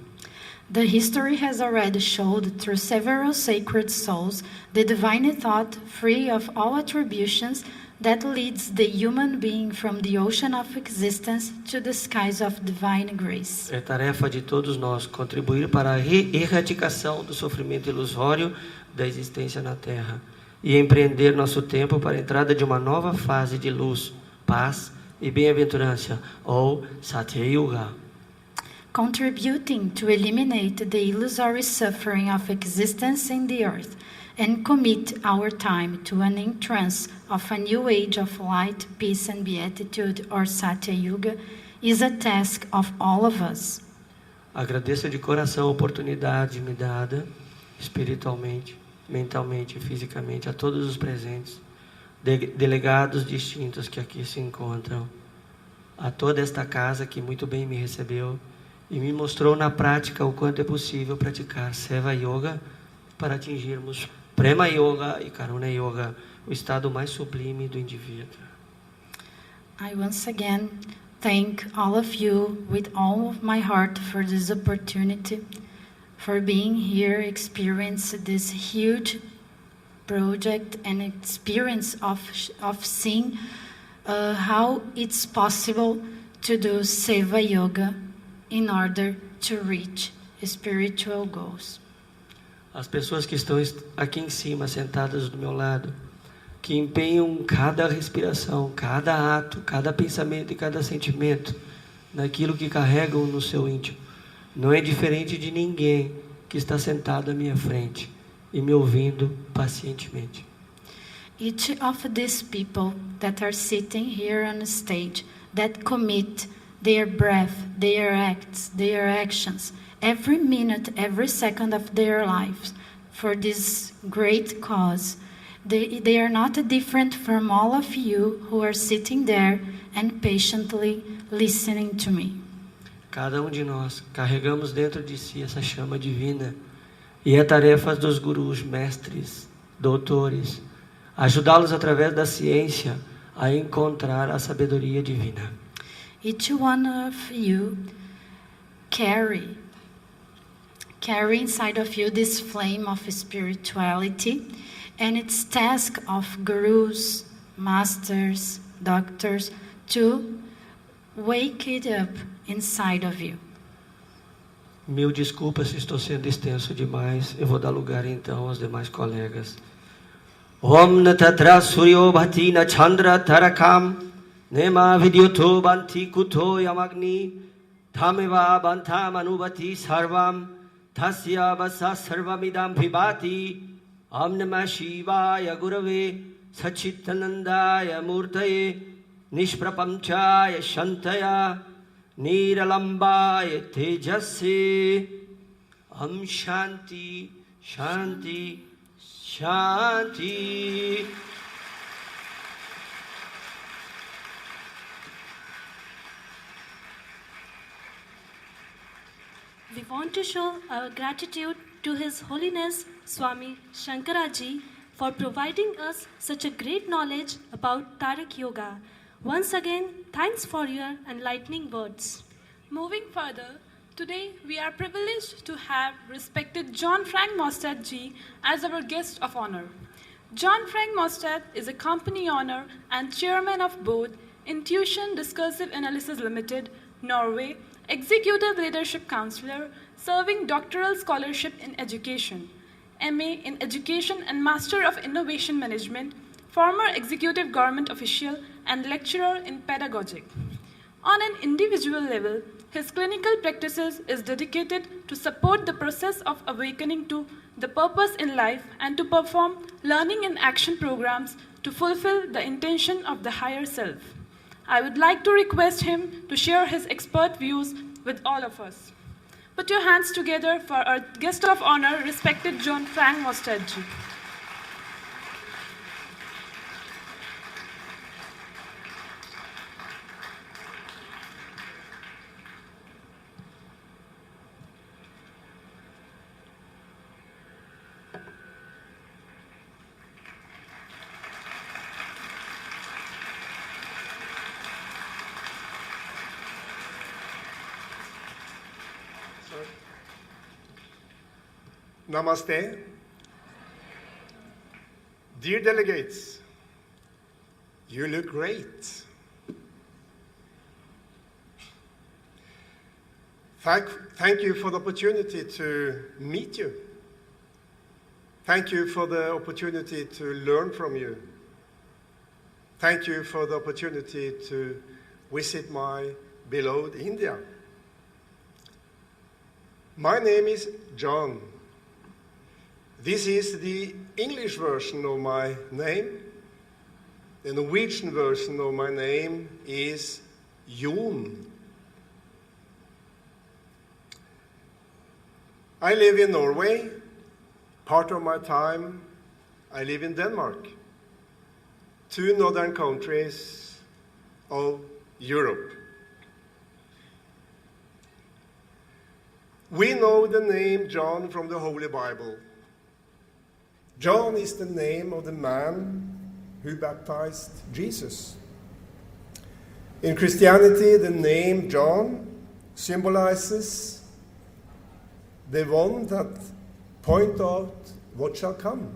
The history has already showed through several sacred souls the divine thought free of all attributions that leads the human being from the ocean of existence to the skies of divine grace. É tarefa de todos nós contribuir para a erradicação do sofrimento ilusório da existência na Terra e empreender nosso tempo para a entrada de uma nova fase de luz, paz e bem-aventurança, ou Satya Yuga. Contributing to eliminate the illusory suffering of existence in the earth and commit our time to an entrance of a new age of light, peace and beatitude, or Satya Yuga, is a task of all of us. Agradeço de coração a oportunidade me dada, espiritualmente, mentalmente e fisicamente, a todos os presentes, delegados distintos que aqui se encontram, a toda esta casa que muito bem me recebeu e me mostrou na prática o quanto é possível praticar Seva Yoga para atingirmos Prema Yoga e Karuna Yoga, o estado mais sublime do indivíduo. I once again thank all of you with all of my heart for this opportunity, for being here, experience this huge project and experience of seeing how it's possible to do Seva Yoga in order to reach spiritual goals. As pessoas que estão aqui em cima, sentadas do meu lado, que empenham cada respiração, cada ato, cada pensamento e cada sentimento naquilo que carregam no seu íntimo, não é diferente de ninguém que está sentado à minha frente e me ouvindo pacientemente. Each of these people that are sitting here on the stage that commit their breath, their acts, their actions, every minute, every second of their lives for this great cause. They are not different from all of you who are sitting there and patiently listening to me. Cada de nós carregamos dentro de si essa chama divina e é tarefa dos gurus, mestres, doutores, ajudá-los através da ciência a encontrar a sabedoria divina. Each one of you carry inside of you this flame of spirituality, and it's task of gurus, masters, doctors to wake it up inside of you. Mil desculpas se estou sendo extenso demais. Eu vou dar lugar então aos demais colegas. Om natatra suryo bhatina chandra tarakam nema vidyoto banti kuto yamagni thameva bantam anubati sarvam tasya basa sarvamidam vibhati. Om namah shivaya gurave sachitanandaya murtaye nishprapamchaya shantaya Niralambaya tejase. Om Shanti, Shanti, Shanti. We want to show our gratitude to His Holiness Swami Shankaraji for providing us such a great knowledge about Tarak Yoga. Once again, thanks for your enlightening words. Moving further, today we are privileged to have respected John Frank Mostad Ji as our guest of honor. John Frank Mostad is a company owner and chairman of board, Intuition Discursive Analysis Limited, Norway, Executive Leadership Counselor, serving doctoral scholarship in education, MA in Education and Master of Innovation Management, former executive government official and lecturer in pedagogy. On an individual level, his clinical practices is dedicated to support the process of awakening to the purpose in life and to perform learning and action programs to fulfill the intention of the higher self. I would like to request him to share his expert views with all of us. Put your hands together for our guest of honor, respected John Frank Mostad Ji. Namaste. Dear delegates, you look great. Thank you for the opportunity to meet you. Thank you for the opportunity to learn from you. Thank you for the opportunity to visit my beloved India. My name is John. This is the English version of my name. The Norwegian version of my name is Jon. I live in Norway. Part of my time I live in Denmark. 2 northern countries of Europe. We know the name John from the Holy Bible. John is the name of the man who baptized Jesus. In Christianity, the name John symbolizes the one that points out what shall come.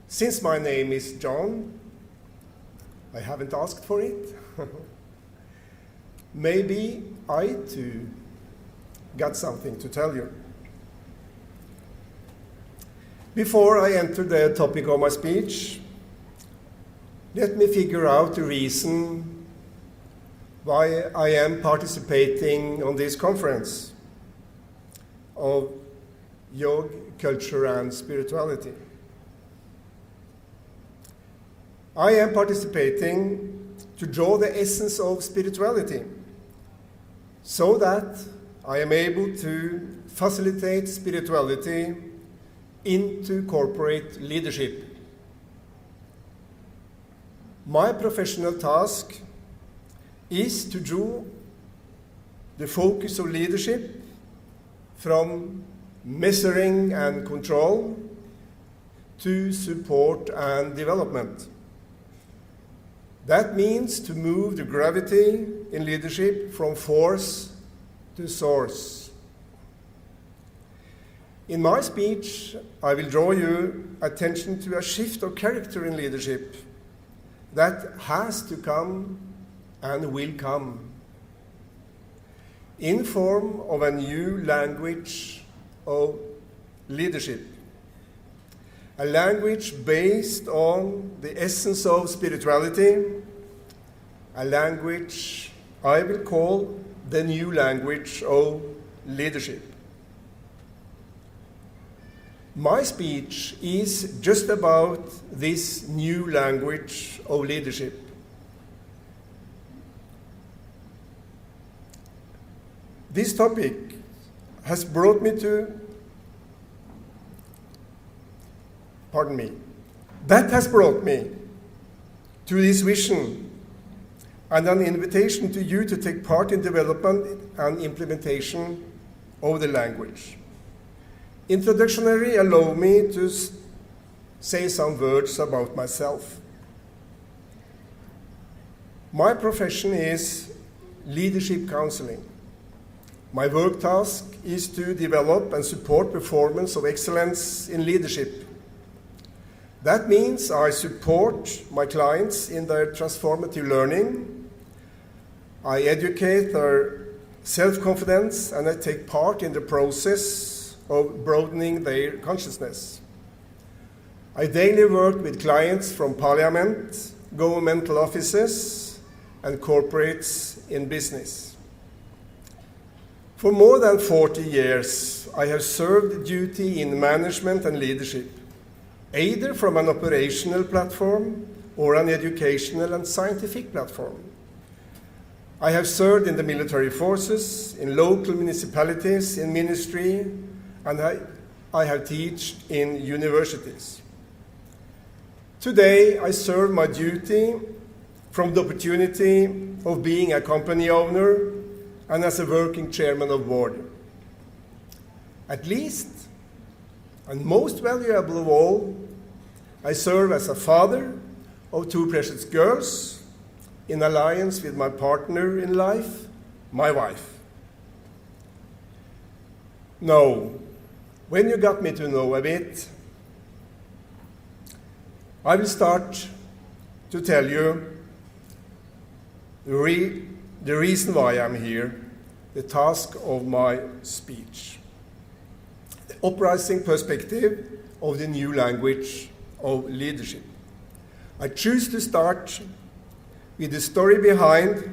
Since my name is John, I haven't asked for it. Maybe I too got something to tell you. Before I enter the topic of my speech, let me figure out the reason why I am participating on this conference of yoga, culture, and spirituality. I am participating to draw the essence of spirituality so that I am able to facilitate spirituality into corporate leadership. My professional task is to draw the focus of leadership from measuring and control to support and development. That means to move the gravity in leadership from force to source. In my speech, I will draw your attention to a shift of character in leadership that has to come and will come in form of a new language of leadership. A language based on the essence of spirituality, a language I will call the new language of leadership. My speech is just about this new language of leadership. This topic has brought me to That has brought me to this vision and an invitation to you to take part in development and implementation of the language. Introductionally, allow me to say some words about myself. My profession is leadership counseling. My work task is to develop and support performance of excellence in leadership. That means I support my clients in their transformative learning. I educate their self-confidence, and I take part in the process of broadening their consciousness. I daily work with clients from parliament, governmental offices, and corporates in business. For more than 40 years, I have served duty in management and leadership, either from an operational platform or an educational and scientific platform. I have served in the military forces, in local municipalities, in ministry, and I have taught in universities. Today, I serve my duty from the opportunity of being a company owner and as a working chairman of board. At least, and most valuable of all, I serve as a father of 2 precious girls in alliance with my partner in life, my wife. Now, when you got me to know a bit, I will start to tell you the reason why I'm here, the task of my speech. The uprising perspective of the new language of leadership. I choose to start with the story behind,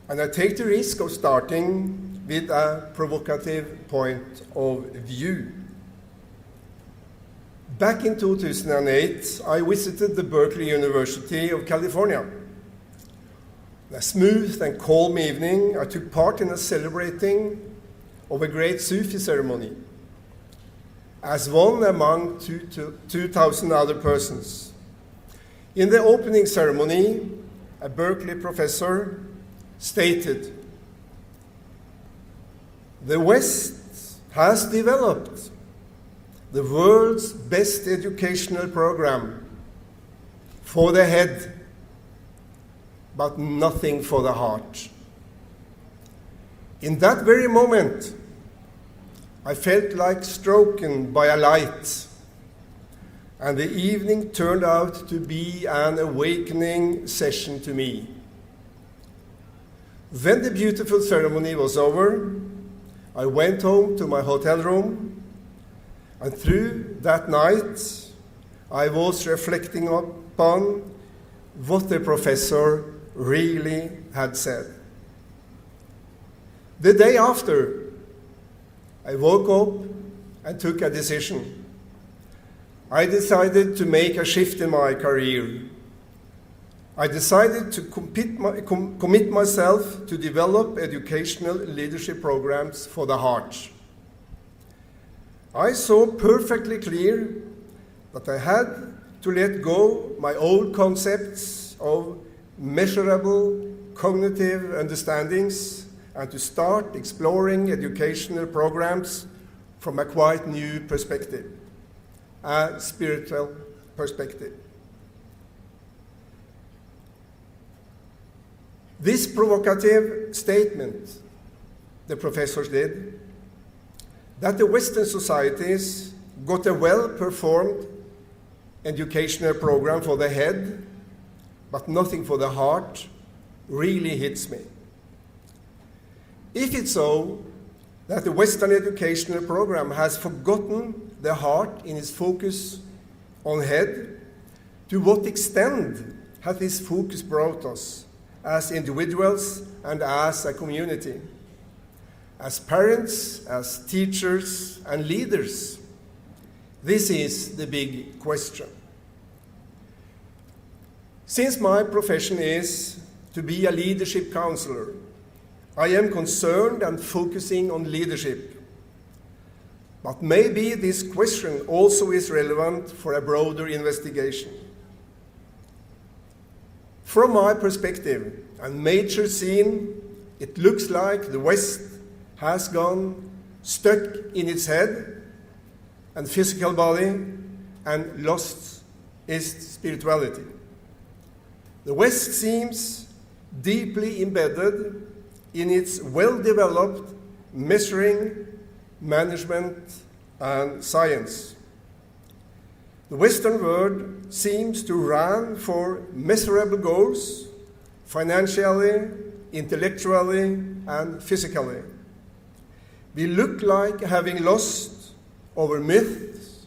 and I take the risk of starting with a provocative point of view. Back in 2008, I visited the Berkeley University of California. On a smooth and calm evening, I took part in a celebrating of a great Sufi ceremony, as one among 2,000 other persons. In the opening ceremony, a Berkeley professor stated, "The West has developed the world's best educational program for the head, but nothing for the heart." In that very moment, I felt like stroken by a light, and the evening turned out to be an awakening session to me. When the beautiful ceremony was over, I went home to my hotel room, and through that night, I was reflecting upon what the professor really had said. The day after, I woke up and took a decision. I decided to make a shift in my career. I decided to commit myself to develop educational leadership programs for the heart. I saw perfectly clear that I had to let go my old concepts of measurable cognitive understandings and to start exploring educational programs from a quite new perspective, a spiritual perspective. This provocative statement the professors did, that the Western societies got a well-performed educational program for the head, but nothing for the heart, really hits me. If it's so that the Western educational program has forgotten the heart in its focus on head, to what extent has this focus brought us as individuals and as a community, as parents, as teachers and leaders? This is the big question. Since my profession is to be a leadership counselor, I am concerned and focusing on leadership. But maybe this question also is relevant for a broader investigation. From my perspective and major scene, it looks like the West has gone stuck in its head and physical body and lost its spirituality. The West seems deeply embedded in its well-developed measuring, management, and science. The Western world seems to run for measurable goals, financially, intellectually, and physically. We look like having lost our myths,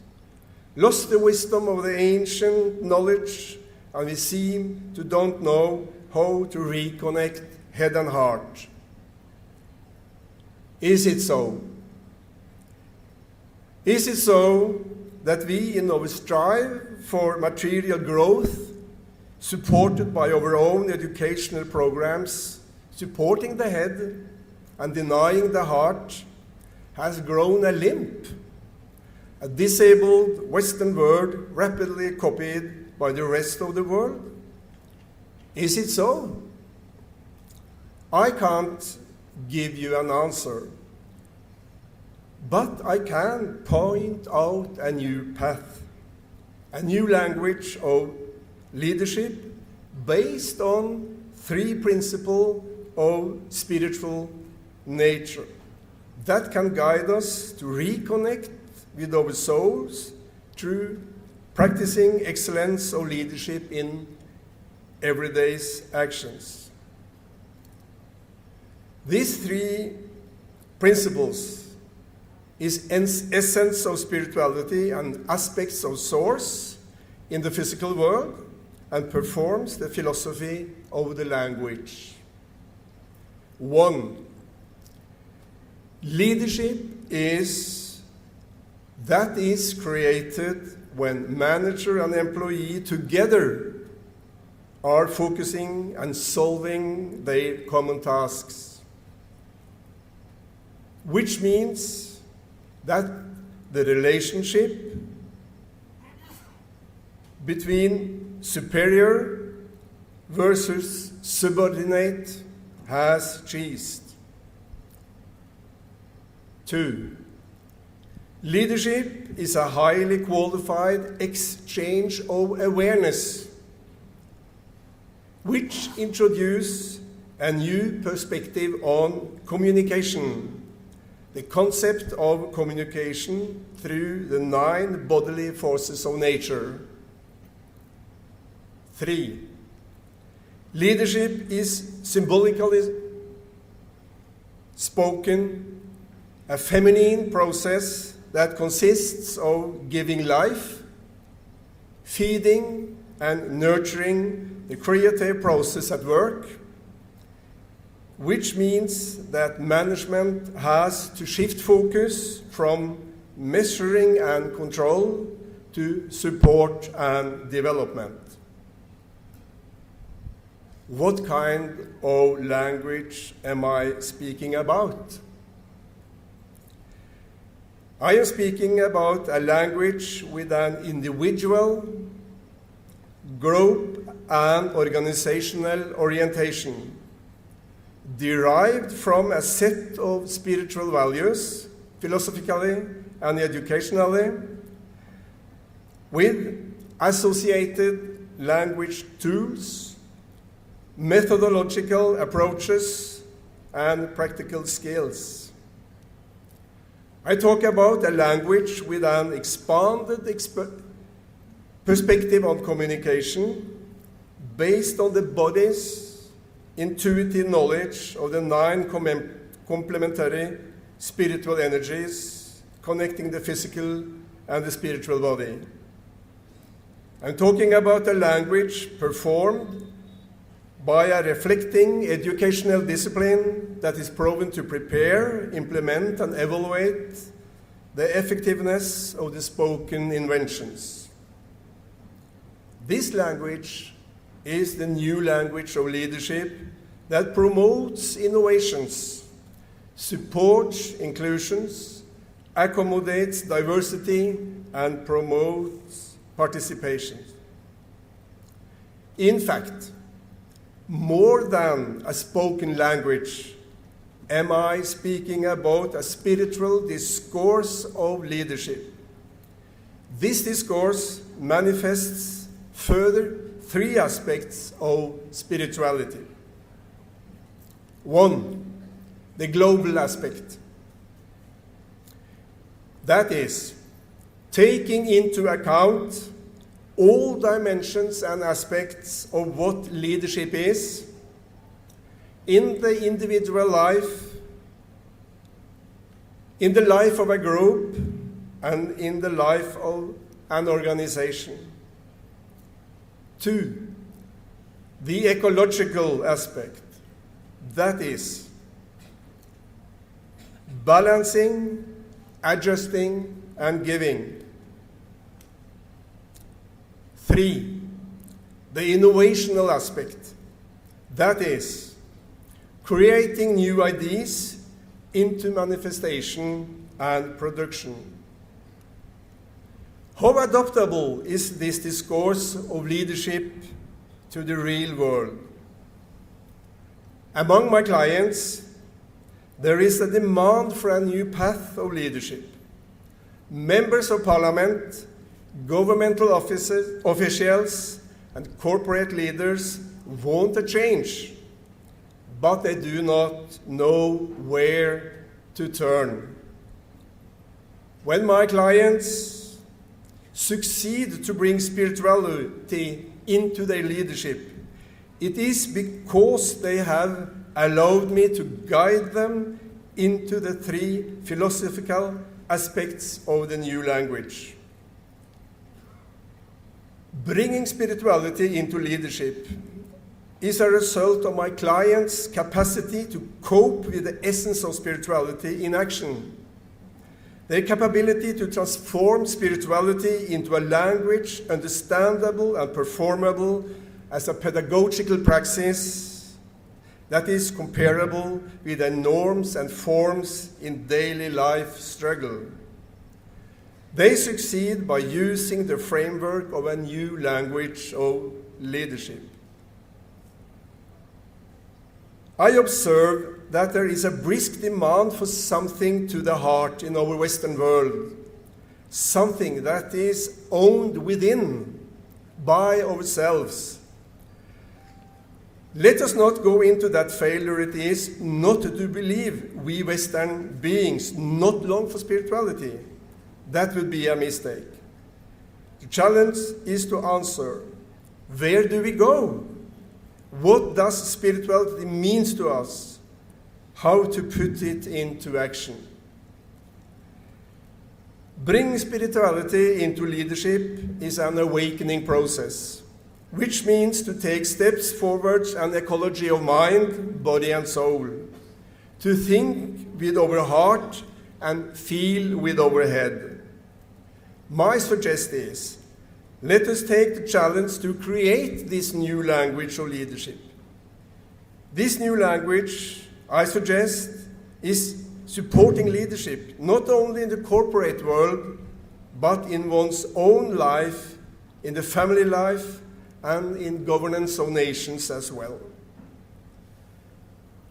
lost the wisdom of the ancient knowledge, and we seem to don't know how to reconnect head and heart. Is it so? Is it so that we, in our strive for material growth, supported by our own educational programs, supporting the head and denying the heart, has grown a limp, a disabled Western world rapidly copied by the rest of the world? Is it so? I can't give you an answer, but I can point out a new path, a new language of leadership based on 3 principles of spiritual nature that can guide us to reconnect with our souls through practicing excellence of leadership in everyday's actions. These 3 principles is essence of spirituality and aspects of source in the physical world and performs the philosophy of the language. 1. Leadership is created when manager and employee together are focusing and solving their common tasks, which means that the relationship between superior versus subordinate has ceased. 2. Leadership is a highly qualified exchange of awareness, which introduces a new perspective on communication, the concept of communication through the 9 bodily forces of nature. 3. Leadership is symbolically spoken a feminine process that consists of giving life, feeding and nurturing the creative process at work, which means that management has to shift focus from measuring and control to support and development. What kind of language am I speaking about? I am speaking about a language with an individual, group, and organizational orientation, derived from a set of spiritual values, philosophically and educationally, with associated language tools, methodological approaches, and practical skills. I talk about a language with an expanded perspective on communication based on the body's intuitive knowledge of the 9 complementary spiritual energies connecting the physical and the spiritual body. I'm talking about a language performed by a reflecting educational discipline that is proven to prepare, implement, and evaluate the effectiveness of the spoken inventions. This language is the new language of leadership that promotes innovations, supports inclusions, accommodates diversity, and promotes participation. In fact, more than a spoken language, am I speaking about a spiritual discourse of leadership. This discourse manifests further 3 aspects of spirituality. 1, the global aspect. That is, taking into account all dimensions and aspects of what leadership is in the individual life, in the life of a group, and in the life of an organization. 2, the ecological aspect. That is, balancing, adjusting, and giving. 3, the innovational aspect. That is, creating new ideas into manifestation and production. How adaptable is this discourse of leadership to the real world? Among my clients, there is a demand for a new path of leadership. Members of parliament, governmental officials, and corporate leaders want a change, but they do not know where to turn. When my clients succeed to bring spirituality into their leadership, it is because they have allowed me to guide them into the 3 philosophical aspects of the new language. Bringing spirituality into leadership is a result of my clients' capacity to cope with the essence of spirituality in action. Their capability to transform spirituality into a language understandable and performable as a pedagogical praxis that is comparable with the norms and forms in daily life struggle. They succeed by using the framework of a new language of leadership. I observe that there is a brisk demand for something to the heart in our Western world, something that is owned within by ourselves. Let us not go into that failure it is not to believe we Western beings not long for spirituality. That would be a mistake. The challenge is to answer, where do we go? What does spirituality mean to us? How to put it into action? Bringing spirituality into leadership is an awakening process, which means to take steps forward an ecology of mind, body, and soul, to think with our heart and feel with our head. My suggestion is, let us take the challenge to create this new language of leadership, This new language, I suggest, is supporting leadership, not only in the corporate world, but in one's own life, in the family life, and in governance of nations as well.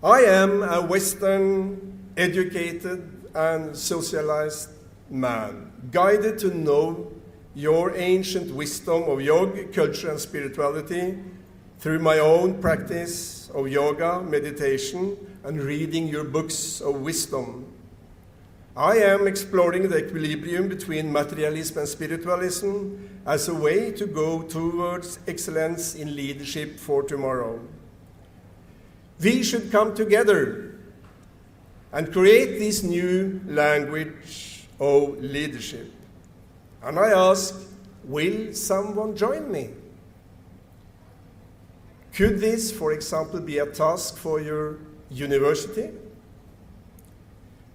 I am a Western, educated and socialized man, guided to know your ancient wisdom of yoga, culture and spirituality through my own practice of yoga, meditation, and reading your books of wisdom. I am exploring the equilibrium between materialism and spiritualism as a way to go towards excellence in leadership for tomorrow. We should come together and create this new language of leadership. And I ask, will someone join me? Could this, for example, be a task for your university?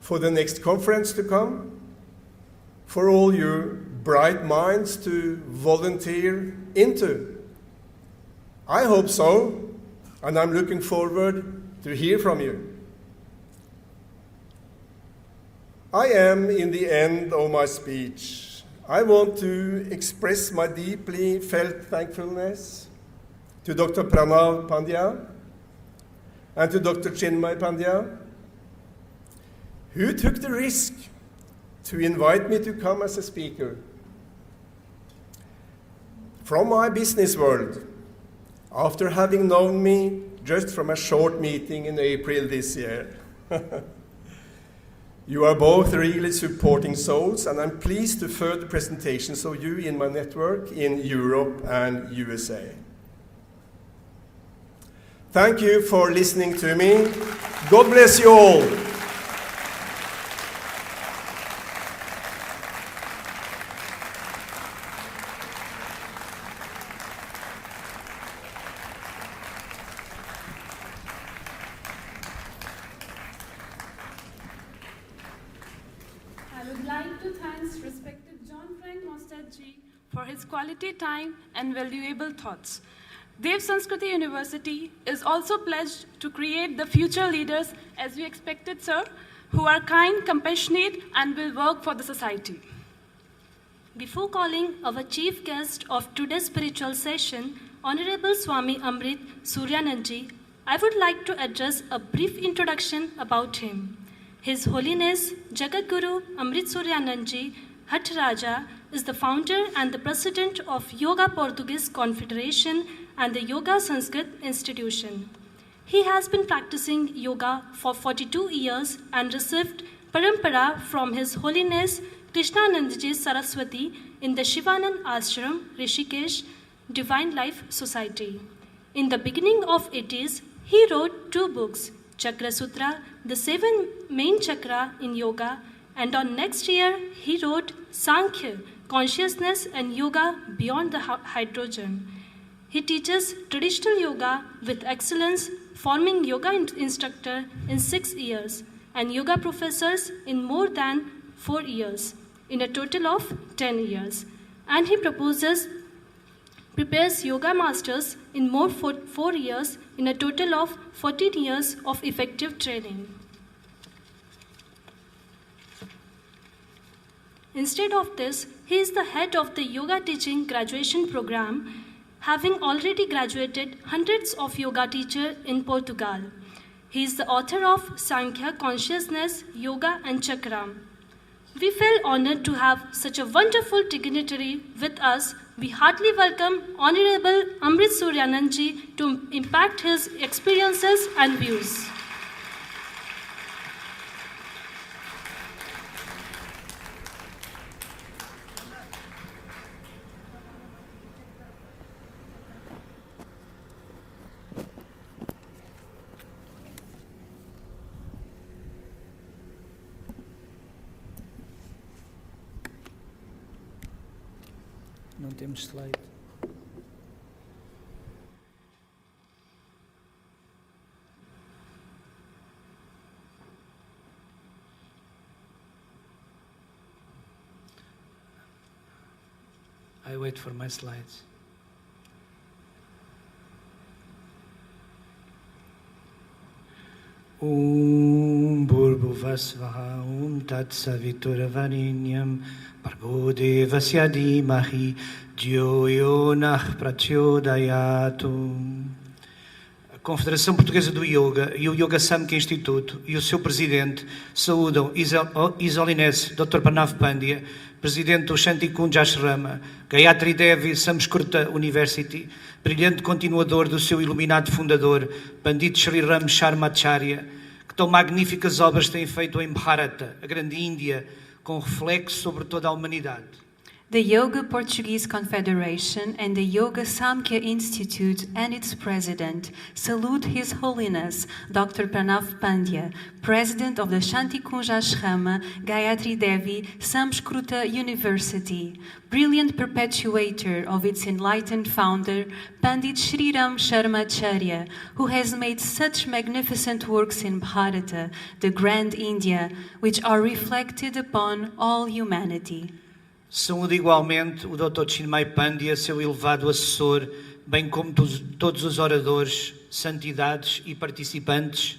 For the next conference to come? For all your bright minds to volunteer into? I hope so, and I'm looking forward to hear from you. I am in the end of my speech. I want to express my deeply felt thankfulness to Dr. Pranav Pandya and to Dr. Chinmay Pandya, who took the risk to invite me to come as a speaker. From my business world, after having known me just from a short meeting in April this year. You are both really supporting souls, and I'm pleased to further presentations of you in my network in Europe and USA. Thank you for listening to me. God bless you all. I would like to thank respected John Frank Mostadji for his quality time and valuable thoughts. Dev Sanskriti University is also pledged to create the future leaders as we expected, sir, who are kind, compassionate, and will work for the society. Before calling our chief guest of today's spiritual session, Honorable Swami Amrit Suryanandji, I would like to address a brief introduction about him. His Holiness Jagadguru Amrit Suryanandji Hattaraja is the founder and the president of Yoga Portuguese Confederation and the Yoga Sanskrit Institution. He has been practicing yoga for 42 years and received parampara from His Holiness Krishnanandji Saraswati in the Shivanand Ashram, Rishikesh, Divine Life Society. In the beginning of 80s, he wrote 2 books, Chakra Sutra, the 7 main chakra in yoga, and on next year he wrote Sankhya, Consciousness and Yoga Beyond the Hydrogen. He teaches traditional yoga with excellence, forming yoga instructor in 6 years and yoga professors in more than 4 years, in a total of 10 years. And he prepares yoga masters in more 4 years, in a total of 14 years of effective training. Instead of this, he is the head of the yoga teaching graduation program, having already graduated hundreds of yoga teachers in Portugal. He is the author of Sankhya, Consciousness, Yoga and Chakra. We feel honored to have such a wonderful dignitary with us. We heartily welcome Honorable Amrit Suryanandji to impact his experiences and views. Não temos slide. I wait for my slides. Bhurbhuvasvaha Tatsaviturvarinyam Bhargo Devasya Dhimahi Dhyo Yonah Prachodayatu. A Confederação Portuguesa do Yoga e o Yoga Samkhya Instituto e o seu presidente saúdam His Holiness Dr. Pranav Pandya, presidente do Shantikunj Ashrama, Gayatri Devi Samskrita University, brilhante continuador do seu iluminado fundador, Pandit Sri Ram Sharmacharya, que tão magníficas obras têm feito em Bharata, a grande Índia, com reflexo sobre toda a humanidade. The Yoga Portuguese Confederation and the Yoga Samkhya Institute and its president salute His Holiness Dr. Pranav Pandya, president of the Shantikunj Ashrama, Gayatri Devi Samskrita University, brilliant perpetuator of its enlightened founder, Pandit Sri Ram Sharmacharya, who has made such magnificent works in Bharata, the grand India, which are reflected upon all humanity. Saúde igualmente o Dr. Chinmay Pandya, seu elevado assessor, bem como todos os oradores, santidades e participantes,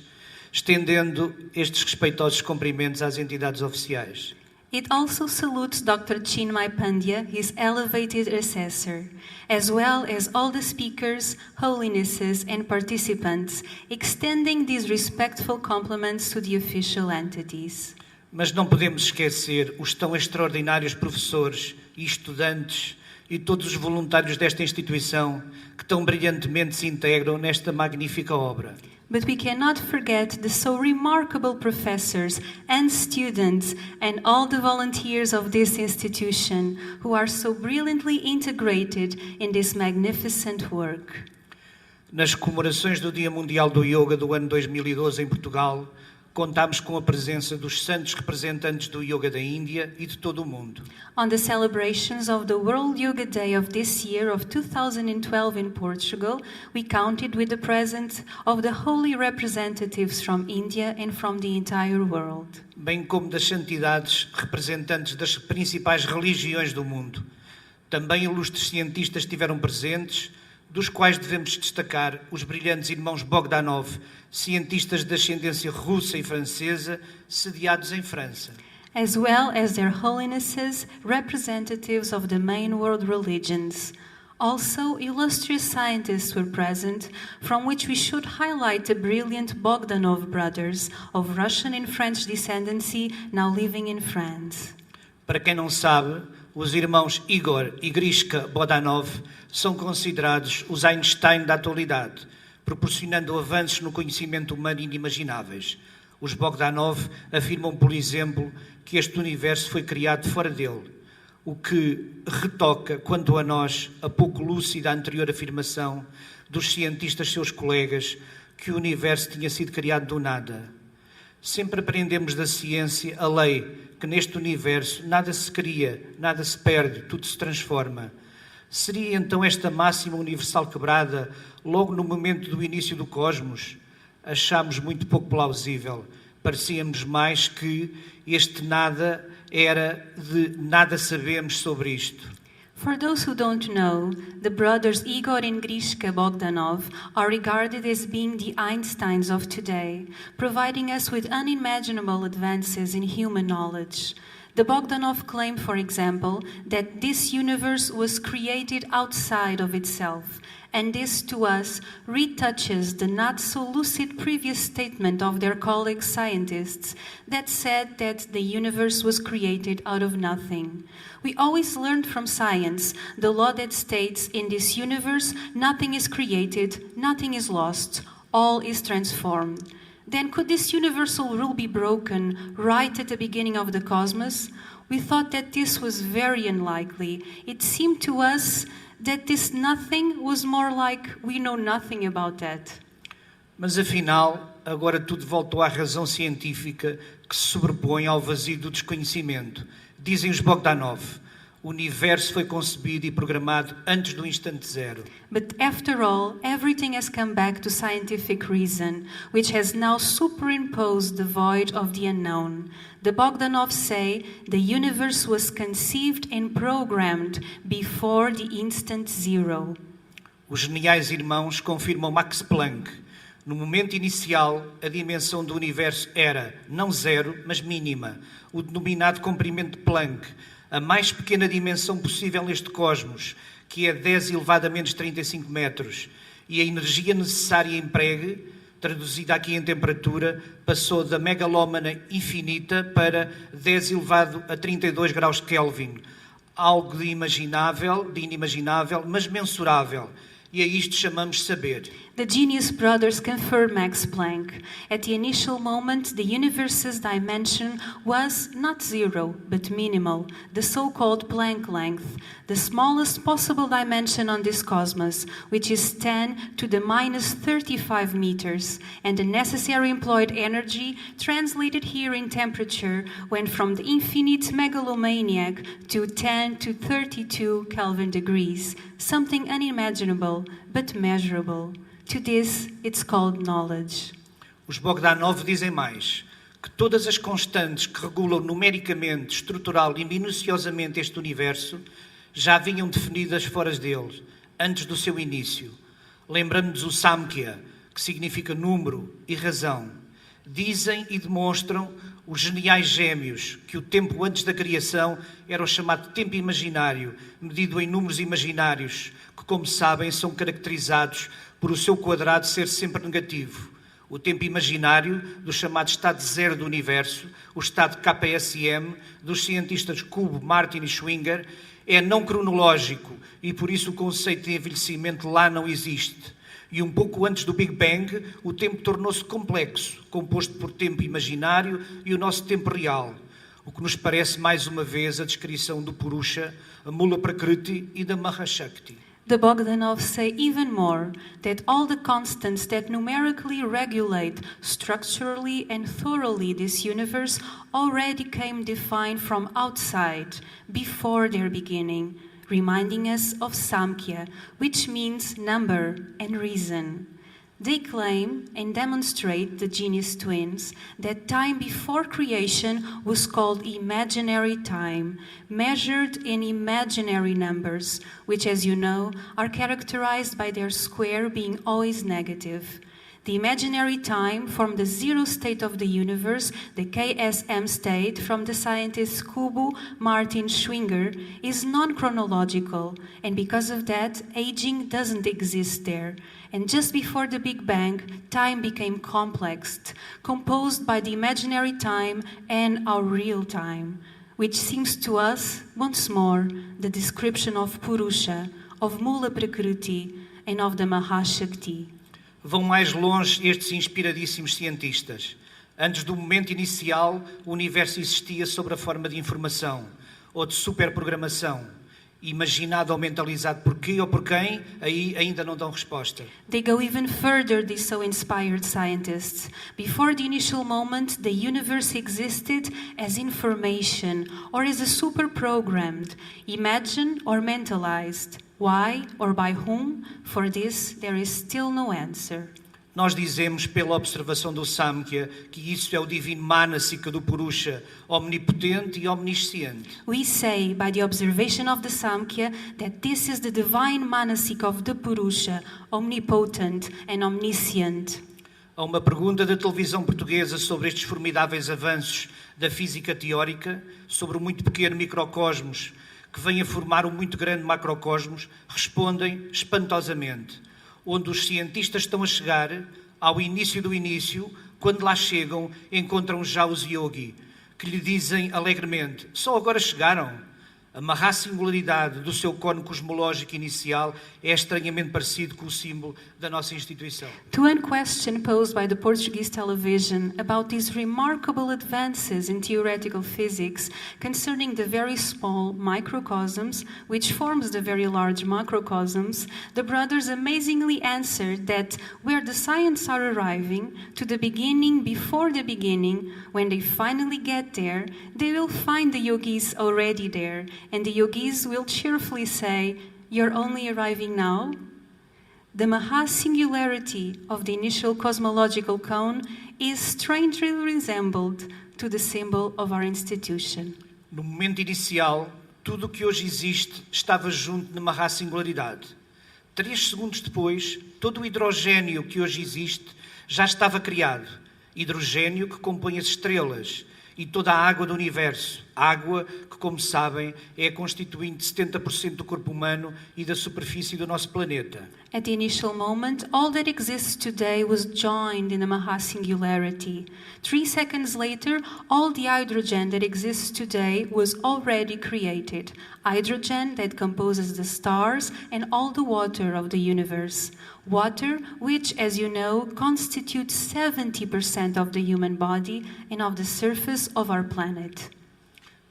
estendendo estes respeitosos cumprimentos às entidades oficiais. It also salutes Dr. Chinmay Pandya, his elevated assessor, as well as all the speakers, holinesses, and participants, extending these respectful compliments to the official entities. Mas não podemos esquecer os tão extraordinários professores e estudantes e todos os voluntários desta instituição que tão brilhantemente se integram nesta magnífica obra. But we cannot forget the so remarkable professors and students and all the volunteers of this institution who are so brilliantly integrated in this magnificent work. Nas comemorações do Dia Mundial do Yoga do ano 2012 em Portugal, contámos com a presença dos santos representantes do yoga da Índia e de todo o mundo. On the celebrations of the World Yoga Day of this year of 2012 in Portugal, we counted with the presence of the holy representatives from India and from the entire world. Bem como das santidades representantes das principais religiões do mundo. Também ilustres cientistas estiveram presentes, dos quais devemos destacar os brilhantes irmãos Bogdanov, cientistas de ascendência russa e francesa, sediados em França. As well as their holinesses, representatives of the main world religions. Also, illustrious scientists were present, from which we should highlight the brilliant Bogdanov brothers of Russian and French descendancy, now living in France. Para quem não sabe, os irmãos Igor e Grishka Bogdanov são considerados os Einstein da atualidade, proporcionando avanços no conhecimento humano inimagináveis. Os Bogdanov afirmam, por exemplo, que este universo foi criado fora dele, o que retoca, quanto a nós, a pouco lúcida anterior afirmação dos cientistas seus colegas que o universo tinha sido criado do nada. Sempre aprendemos da ciência a lei que neste universo nada se cria, nada se perde, tudo se transforma. Seria então esta máxima universal quebrada logo no momento do início do cosmos? Achámos muito pouco plausível. Parecia-nos mais que este nada era de nada sabemos sobre isto. For those who don't know, the brothers Igor and Grishka Bogdanov are regarded as being the Einsteins of today, providing us with unimaginable advances in human knowledge. The Bogdanov claim, for example, that this universe was created outside of itself, and this, to us, retouches the not-so-lucid previous statement of their colleague scientists that said that the universe was created out of nothing. We always learned from science the law that states in this universe nothing is created, nothing is lost, all is transformed. Then could this universal rule be broken right at the beginning of the cosmos? We thought that this was very unlikely. It seemed to us that this nothing was more like we know nothing about that. Mas afinal, agora tudo voltou à razão científica que se sobrepõe ao vazio do desconhecimento. Dizem os Bogdanov, o universo foi concebido e programado antes do instante zero. But after all, everything has come back to scientific reason, which has now superimposed the void of the unknown. The Bogdanovs say the universe was conceived and programmed before the instant zero. Os geniais irmãos confirmam Max Planck, No momento inicial, a dimensão do universo era, não zero, mas mínima, o denominado comprimento de Planck, a mais pequena dimensão possível neste cosmos, que é 10 elevado a menos 35 metros, e a energia necessária empregue, traduzida aqui em temperatura, passou da megalómana infinita para 10 elevado a 32 graus Kelvin, algo de inimaginável, mas mensurável. E a isto chamamos saber. The genius brothers confirmed Max Planck. At the initial moment, the universe's dimension was not zero, but minimal, the so-called Planck length, the smallest possible dimension on this cosmos, which is 10 to the minus 35 meters, and the necessary employed energy, translated here in temperature, went from the infinite megalomaniac to 10 to 32 Kelvin degrees, something unimaginable, but measurable. To this, it's called knowledge. Os Bogdanov dizem mais, que todas as constantes que regulam numericamente, estrutural e minuciosamente este universo já vinham definidas fora dele, antes do seu início. Lembramos-nos o Samkhya, que significa número e razão. Dizem e demonstram os geniais gêmeos que o tempo antes da criação era o chamado tempo imaginário, medido em números imaginários, que, como sabem, são caracterizados por o seu quadrado ser sempre negativo. O tempo imaginário do chamado estado zero do universo, o estado KSM, dos cientistas Kubo, Martin e Schwinger, é não cronológico e por isso o conceito de envelhecimento lá não existe. E um pouco antes do Big Bang, o tempo tornou-se complexo, composto por tempo imaginário e o nosso tempo real, o que nos parece mais uma vez a descrição do Purusha, a Mula Prakriti e da Mahashakti. The Bogdanovs say even more, that all the constants that numerically regulate structurally and thoroughly this universe already came defined from outside, before their beginning, reminding us of Samkhya, which means number and reason. They claim and demonstrate, the genius twins, that time before creation was called imaginary time, measured in imaginary numbers, which, as you know, are characterized by their square being always negative. The imaginary time from the zero state of the universe, the KSM state, from the scientists Kubo, Martin, Schwinger, is non-chronological, and because of that, aging doesn't exist there. And just before the Big Bang, time became complex, composed by the imaginary time and our real time, which seems to us, once more, the description of Purusha, of Mula Prakriti, and of the Mahashakti. Vão mais longe estes inspiradíssimos cientistas. Antes do momento inicial, o universo existia sob a forma de informação, ou de superprogramação. Imaginado ou mentalizado por quê ou por quem, aí ainda não dão resposta. They go even further, these so inspired scientists. Before the initial moment, the universe existed as information, or as a super-programmed, imagined or mentalized. Why or by whom? For this, there is still no answer. Nós dizemos, pela observação do Samkhya, que isso é o divino Manasika do Purusha, omnipotente e omnisciente. We say, by the observation of the Samkhya, that this is the divine Manasika of the Purusha, omnipotent and omniscient. Há uma pergunta da televisão portuguesa sobre estes formidáveis avanços da física teórica, sobre o muito pequeno microcosmos, que vem a formar um muito grande macrocosmos, respondem espantosamente. Onde os cientistas estão a chegar, ao início do início, quando lá chegam, encontram já os yogi, que lhe dizem alegremente, só agora chegaram? A Mahasingularidade do seu cone cosmológico inicial é estranhamente parecido com o símbolo da nossa instituição. To one question posed by the Portuguese television about these remarkable advances in theoretical physics concerning the very small microcosms, which forms the very large macrocosms, the brothers amazingly answered that where the science are arriving, to the beginning before the beginning, when they finally get there, they will find the yogis already there, and the yogis will cheerfully say, "You're only arriving now?" The Mahasingularity of the initial cosmological cone is strangely resembled to the symbol of our institution. No momento inicial, tudo o que hoje existe estava junto na Mahasingularidade. 3 segundos depois, todo o hidrogênio que hoje existe Já estava criado hidrogênio que compõe as estrelas e toda a água do universo. Água que, como sabem, é a constituinte de 70% do corpo humano e da superfície do nosso planeta. At the initial moment, all that exists today was joined in the Mahasingularity. 3 seconds later, all the hydrogen that exists today was already created. Hydrogen that composes the stars and all the water of the universe. Water, which, as you know, constitutes 70% of the human body and of the surface of our planet.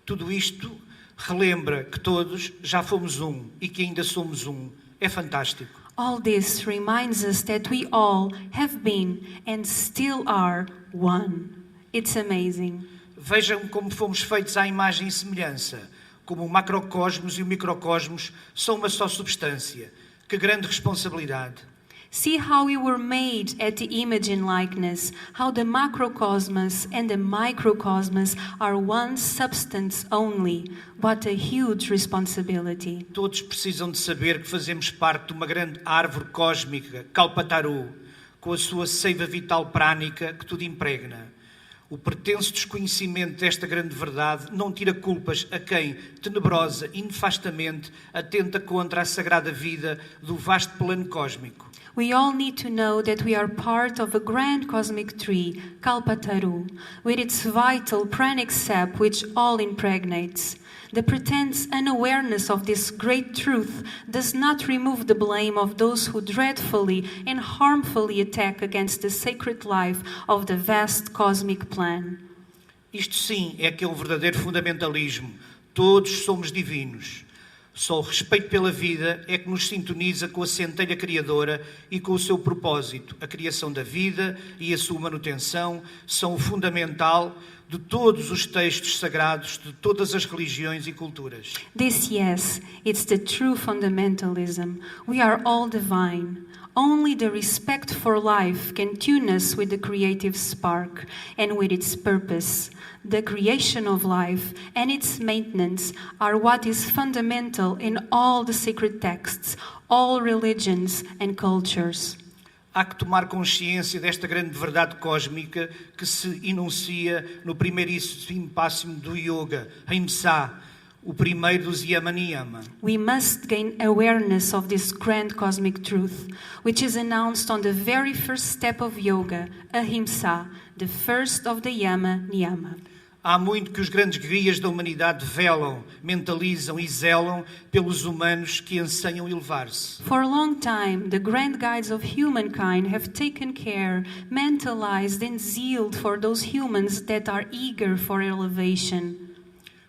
Tudo isto relembra que todos já fomos um e que ainda somos um. É fantástico. All this reminds us that we all have been and still are one. It's amazing. Vejam como fomos feitos à imagem e semelhança, como o macrocosmos e o microcosmos são uma só substância. Que grande responsabilidade. See how we were made at the image and likeness, how the macrocosmos and the microcosmos are one substance only. What a huge responsibility. Todos precisam de saber que fazemos parte de uma grande árvore cósmica, Kalpataru, com a sua seiva vital prânica que tudo impregna. O pretenso desconhecimento desta grande verdade não tira culpas a quem, tenebrosa e nefastamente, atenta contra a sagrada vida do vasto plano cósmico. We all need to know that we are part of a grand cosmic tree, Kalpataru, with its vital pranic sap which all impregnates. The pretense unawareness of this great truth does not remove the blame of those who dreadfully and harmfully attack against the sacred life of the vast cosmic plan. Isto sim é que é um verdadeiro fundamentalismo. Todos somos divinos. Só o respeito pela vida é que nos sintoniza com a centelha criadora e com o seu propósito. A criação da vida e a sua manutenção são o fundamental de todos os textos sagrados de todas as religiões e culturas. This, yes, it's the true fundamentalism. We are all divine. Only the respect for life can tune us with the creative spark and with its purpose. The creation of life and its maintenance are what is fundamental in all the sacred texts, all religions and cultures. Há que tomar consciência desta grande verdade cósmica que se enuncia no primeiríssimo passo do yoga, Ahimsa, o primeiro dos yama niyama. We must gain awareness of this grand cosmic truth, which is announced on the very first step of yoga, Ahimsa, the first of the yama niyama. Há muito que os grandes guias da humanidade velam, mentalizam e zelam pelos humanos que anseiam elevar-se. For a long time, the grand guides of humankind have taken care, mentalized and zealed for those humans that are eager for elevation.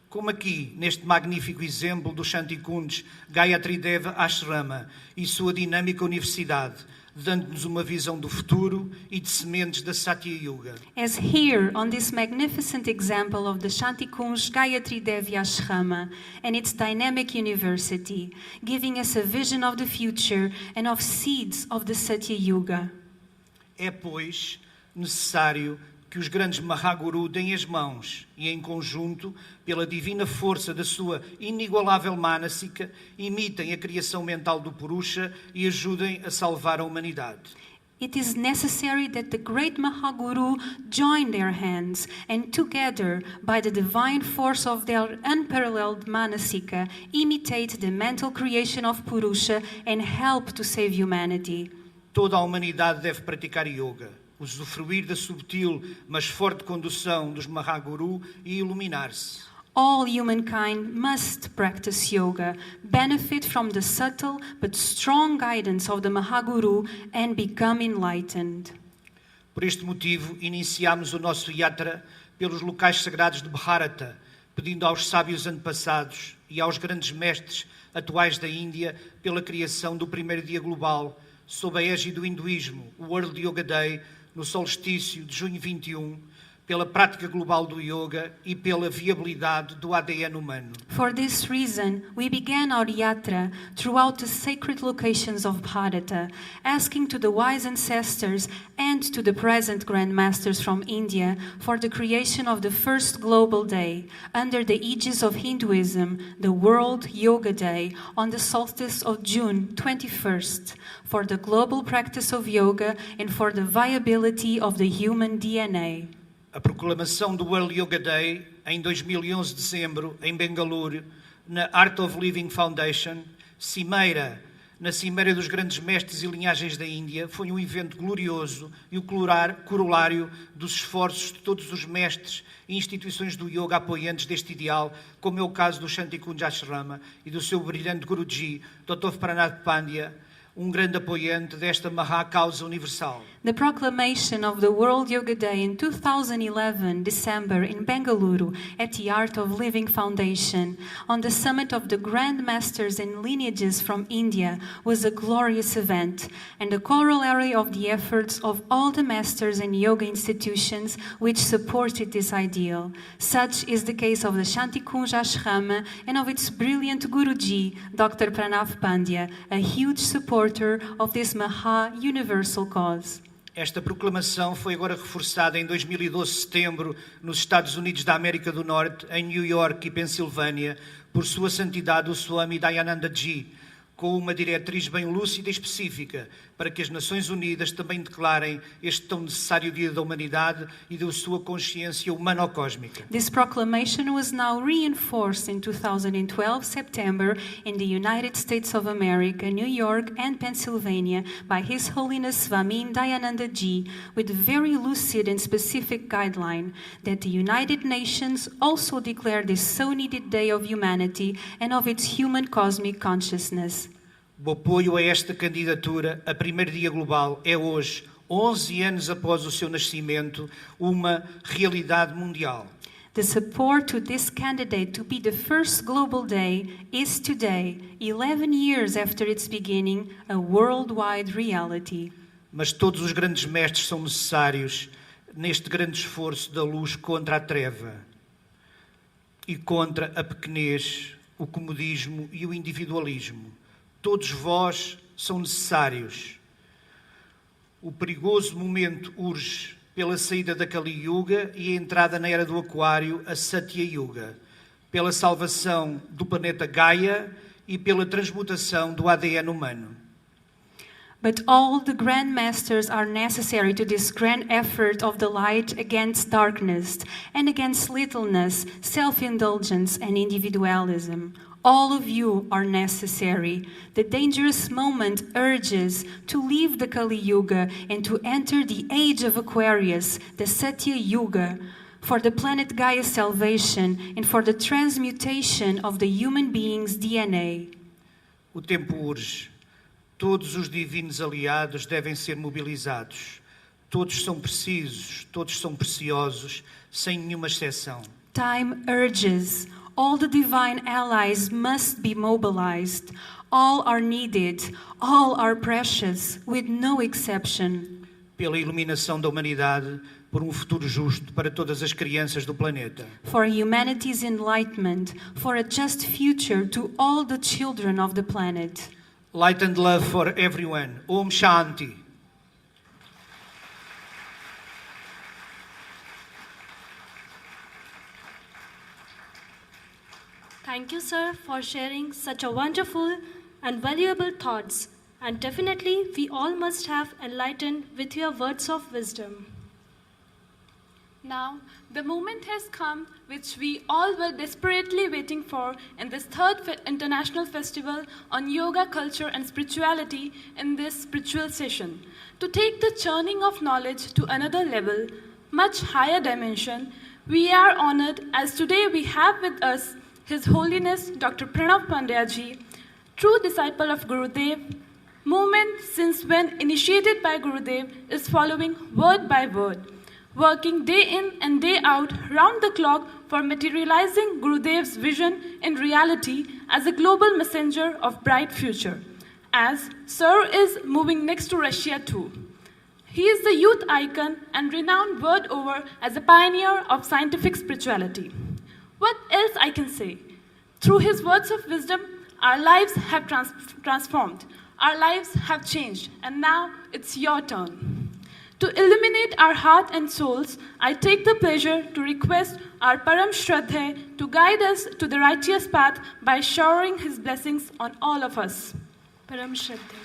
Como aqui, neste magnífico exemplo do Shantikunj, Gayatri Ashrama e sua dinâmica universidade, dando-nos uma visão do futuro e de sementes da Satya Yuga. As here on this magnificent example of the Shantikunj Gayatri Devi Ashrama and its dynamic university, giving us a vision of the future and of seeds of the Satya Yuga. É, pois, necessário que os grandes Mahaguru deem as mãos e, em conjunto, pela divina força da sua inigualável manasika, imitem a criação mental do Purusha e ajudem a salvar a humanidade. It is necessary that the great Mahaguru join their hands and together, by the divine force of their unparalleled manasika, imitate the mental creation of Purusha and help to save humanity. Toda a humanidade deve praticar yoga, usufruir da subtil, mas forte condução dos Mahaguru e iluminar-se. All humankind must practice yoga, benefit from the subtle but strong guidance of the Mahaguru and become enlightened. Por este motivo, iniciamos o nosso yatra pelos locais sagrados de Bharata, pedindo aos sábios antepassados e aos grandes mestres atuais da Índia pela criação do primeiro dia global, sob a égide do hinduísmo, o World Yoga Day, no solstício de junho 21, pela prática global do yoga e pela viabilidade do ADN humano. For this reason, we began our yatra throughout the sacred locations of Bharata, asking to the wise ancestors and to the present grandmasters from India for the creation of the first global day, under the aegis of Hinduism, the World Yoga Day, on the solstice of June 21st, for the global practice of yoga and for the viability of the human DNA. A proclamação do World Yoga Day, em 2011 de dezembro, em Bangalore, na Art of Living Foundation, na Cimeira dos Grandes Mestres e Linhagens da Índia, foi um evento glorioso e o corolário dos esforços de todos os mestres e instituições do yoga apoiantes deste ideal, como é o caso do Shantikunj e do seu brilhante Guruji, Dr. Pranav Pandya, grande apoiante desta Maha causa universal. The proclamation of the World Yoga Day in 2011, December, in Bengaluru, at the Art of Living Foundation, on the summit of the Grand Masters and lineages from India, was a glorious event, and a corollary of the efforts of all the masters and yoga institutions which supported this ideal. Such is the case of the Shantikunj Ashrama and of its brilliant Guruji, Dr. Pranav Pandya, a huge supporter of this Maha universal cause. Esta proclamação foi agora reforçada em 2012, setembro, nos Estados Unidos da América do Norte, em New York e Pensilvânia, por Sua Santidade o Swami Dayananda Ji, com uma diretriz bem lúcida e específica, para que as Nações Unidas também declarem este tão necessário Dia da Humanidade e da sua consciência humano-cósmica. This proclamation was now reinforced in 2012, September, in the United States of America, New York and Pennsylvania, by His Holiness Swami Dayananda Ji, with a very lucid and specific guideline that the United Nations also declare this so needed day of humanity and of its human cosmic consciousness. O apoio a esta candidatura a primeiro dia global é hoje, 11 anos após o seu nascimento, uma realidade mundial. The support to this candidate to be the first global day is today, 11 years after its beginning, a worldwide reality. Mas todos os grandes mestres são necessários neste grande esforço da luz contra a treva e contra a pequenez, o comodismo e o individualismo. Todos vós são necessários. O perigoso momento urge pela saída da Kali Yuga e a entrada na era do Aquário, a Satya Yuga, pela salvação do planeta Gaia e pela transmutação do ADN humano. But all the grand masters are necessary to this grand effort of the light against darkness and against littleness, self-indulgence and individualism. All of you are necessary. The dangerous moment urges to leave the Kali Yuga and to enter the age of Aquarius, the Satya Yuga, for the planet Gaia's salvation and for the transmutation of the human being's DNA. O tempo urge. Todos os divinos aliados devem ser mobilizados. Todos são precisos, todos são preciosos, sem nenhuma exceção. Time urges. All the divine allies must be mobilized. All are needed. All are precious, with no exception. Pela iluminação da humanidade, por futuro justo para todas as crianças do planeta. For humanity's enlightenment, for a just future to all the children of the planet. Light and love for everyone. Om Shanti. Thank you, sir, for sharing such a wonderful and valuable thoughts. And definitely, we all must have enlightened with your words of wisdom. Now, the moment has come which we all were desperately waiting for in this third international festival on yoga, culture and spirituality in this spiritual session. To take the churning of knowledge to another level, much higher dimension, we are honored as today we have with us His Holiness Dr. Pranav Pandya Ji, true disciple of Gurudev. Movement since when initiated by Gurudev is following word by word, working day in and day out round the clock for materializing Gurudev's vision in reality as a global messenger of bright future. As Sir is moving next to Russia too. He is the youth icon and renowned world over as a pioneer of scientific spirituality. What else I can say? Through his words of wisdom, our lives have transformed. Our lives have changed, and now it's your turn. To illuminate our heart and souls, I take the pleasure to request our Param Shraddha to guide us to the righteous path by showering his blessings on all of us. Param Shraddha.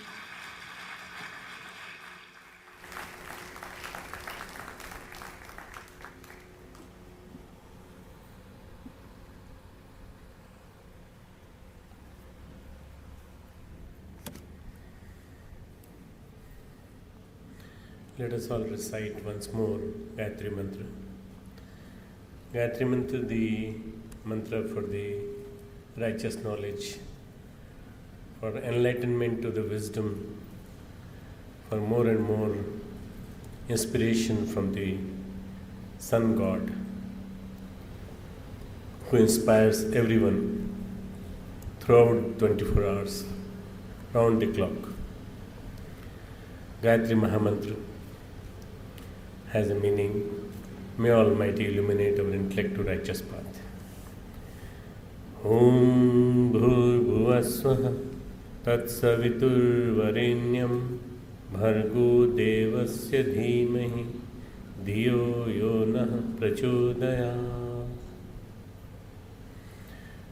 Let us all recite once more Gayatri Mantra. Gayatri Mantra, the mantra for the righteous knowledge, for enlightenment to the wisdom, for more and more inspiration from the Sun God, who inspires everyone throughout 24 hours, round the clock. Gayatri Mahamantra has a meaning. May Almighty illuminate our intellect to righteous path. Om Bhurbhuvasvaha Tatsaviturvarenyam Bhargo Devasya Dhimahi Dhiyo Yo Nah Prachodayat.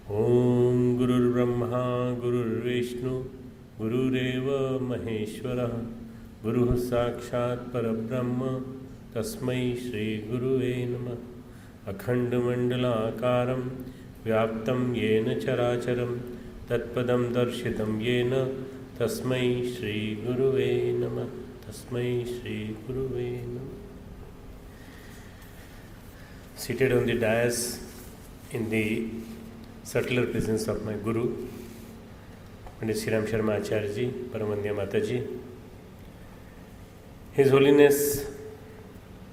Om Gurur Brahma Gurur Vishnu Gurureva Maheshwara Guru Sakshat Parabrahma Tasmai Shri Guruve Namah. Akhanda Mandala Akaram Vyaptam Yena Characharam Tatpadam Darshitam Yena Tasmai Shri Guruve Namah. Tasmai Shri Guruve Namah. Seated on the dais in the subtler presence of my Guru, Pandit Sriram Sharma Acharya Ji, Paramandya Mataji, His Holiness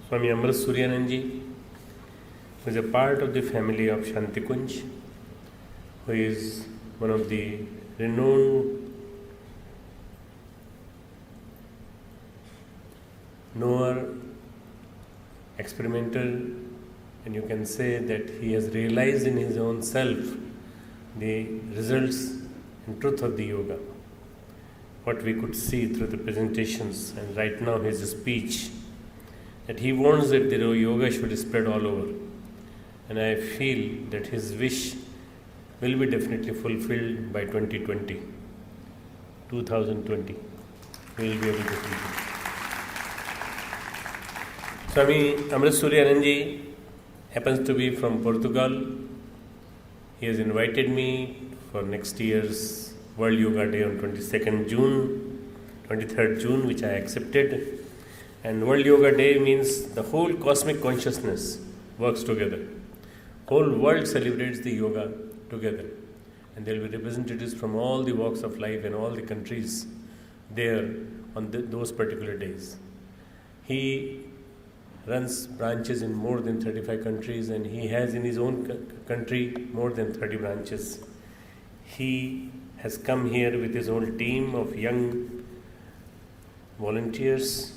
Swami Amrit Suryanand Ji, who is a part of the family of Shantikunj, who is one of the renowned knower, experimenter, and you can say that he has realized in his own self the results and truth of the yoga. What we could see through the presentations and right now his speech, that he wants that the yoga should spread all over. And I feel that his wish will be definitely fulfilled by 2020. We will be able to fulfill. Swami Amrit Suryanand Ji happens to be from Portugal. He has invited me for next year's World Yoga Day on 23rd June, which I accepted. And World Yoga Day means the whole cosmic consciousness works together. Whole world celebrates the yoga together. And there will be representatives from all the walks of life and all the countries there on those particular days. He runs branches in more than 35 countries, and he has in his own country more than 30 branches. He has come here with his whole team of young volunteers,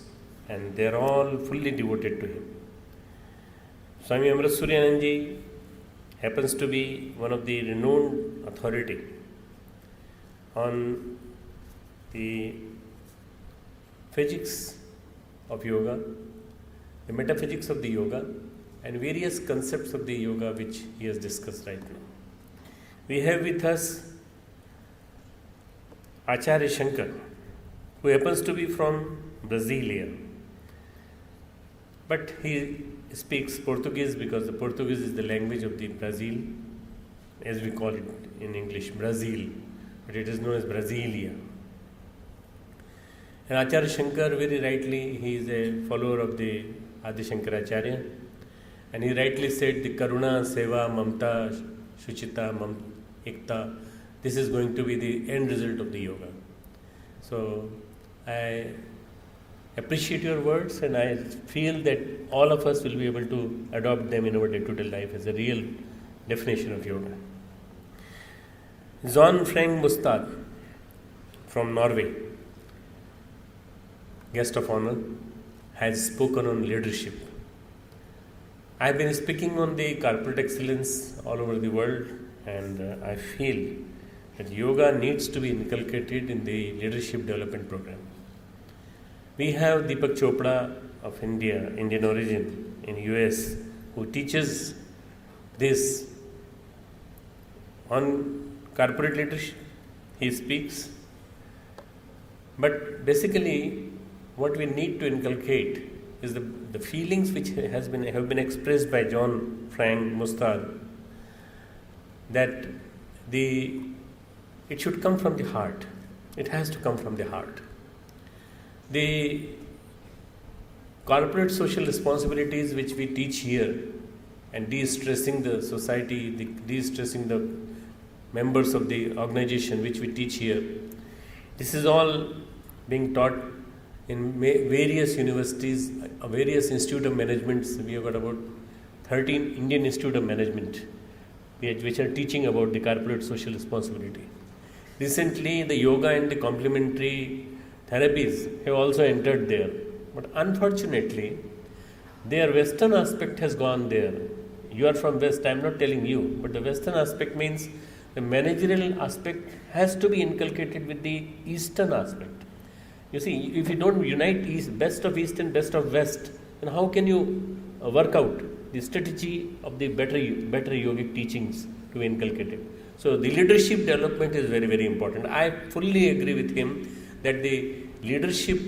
and they are all fully devoted to him. Swami Amrit Suryanand Ji happens to be one of the renowned authority on the physics of yoga, the metaphysics of the yoga, and various concepts of the yoga which he has discussed right now. We have with us Acharya Shankar, who happens to be from Brasilia. But he speaks Portuguese because the Portuguese is the language of the Brazil, as we call it in English, Brazil, but it is known as Brasilia. And Acharya Shankar, very rightly, he is a follower of the Adi Shankaracharya, and he rightly said the Karuna, Seva, Mamta, Shuchita, Ekta, this is going to be the end result of the yoga. So I appreciate your words, and I feel that all of us will be able to adopt them in our day-to-day life as a real definition of yoga. John Frank Mustad from Norway, guest of honor, has spoken on leadership. I've been speaking on the corporate excellence all over the world, and I feel that yoga needs to be inculcated in the leadership development program. We have Deepak Chopra of India, Indian origin, in US, who teaches this on corporate leadership. He speaks. But basically, what we need to inculcate is the feelings which have been expressed by John Frank Mustard, that it should come from the heart. It has to come from the heart. The corporate social responsibilities which we teach here, and de-stressing the society, de-stressing the members of the organization which we teach here, this is all being taught in various universities, various institute of managements. We have got about 13 Indian Institute of Management which are teaching about the corporate social responsibility. Recently, the yoga and the complementary therapies have also entered there. But unfortunately, their Western aspect has gone there. You are from West, I am not telling you, but the Western aspect means the managerial aspect has to be inculcated with the Eastern aspect. You see, if you don't unite best of East and best of West, then how can you work out the strategy of the better yogic teachings to be inculcated? So the leadership development is very, very important. I fully agree with him that the leadership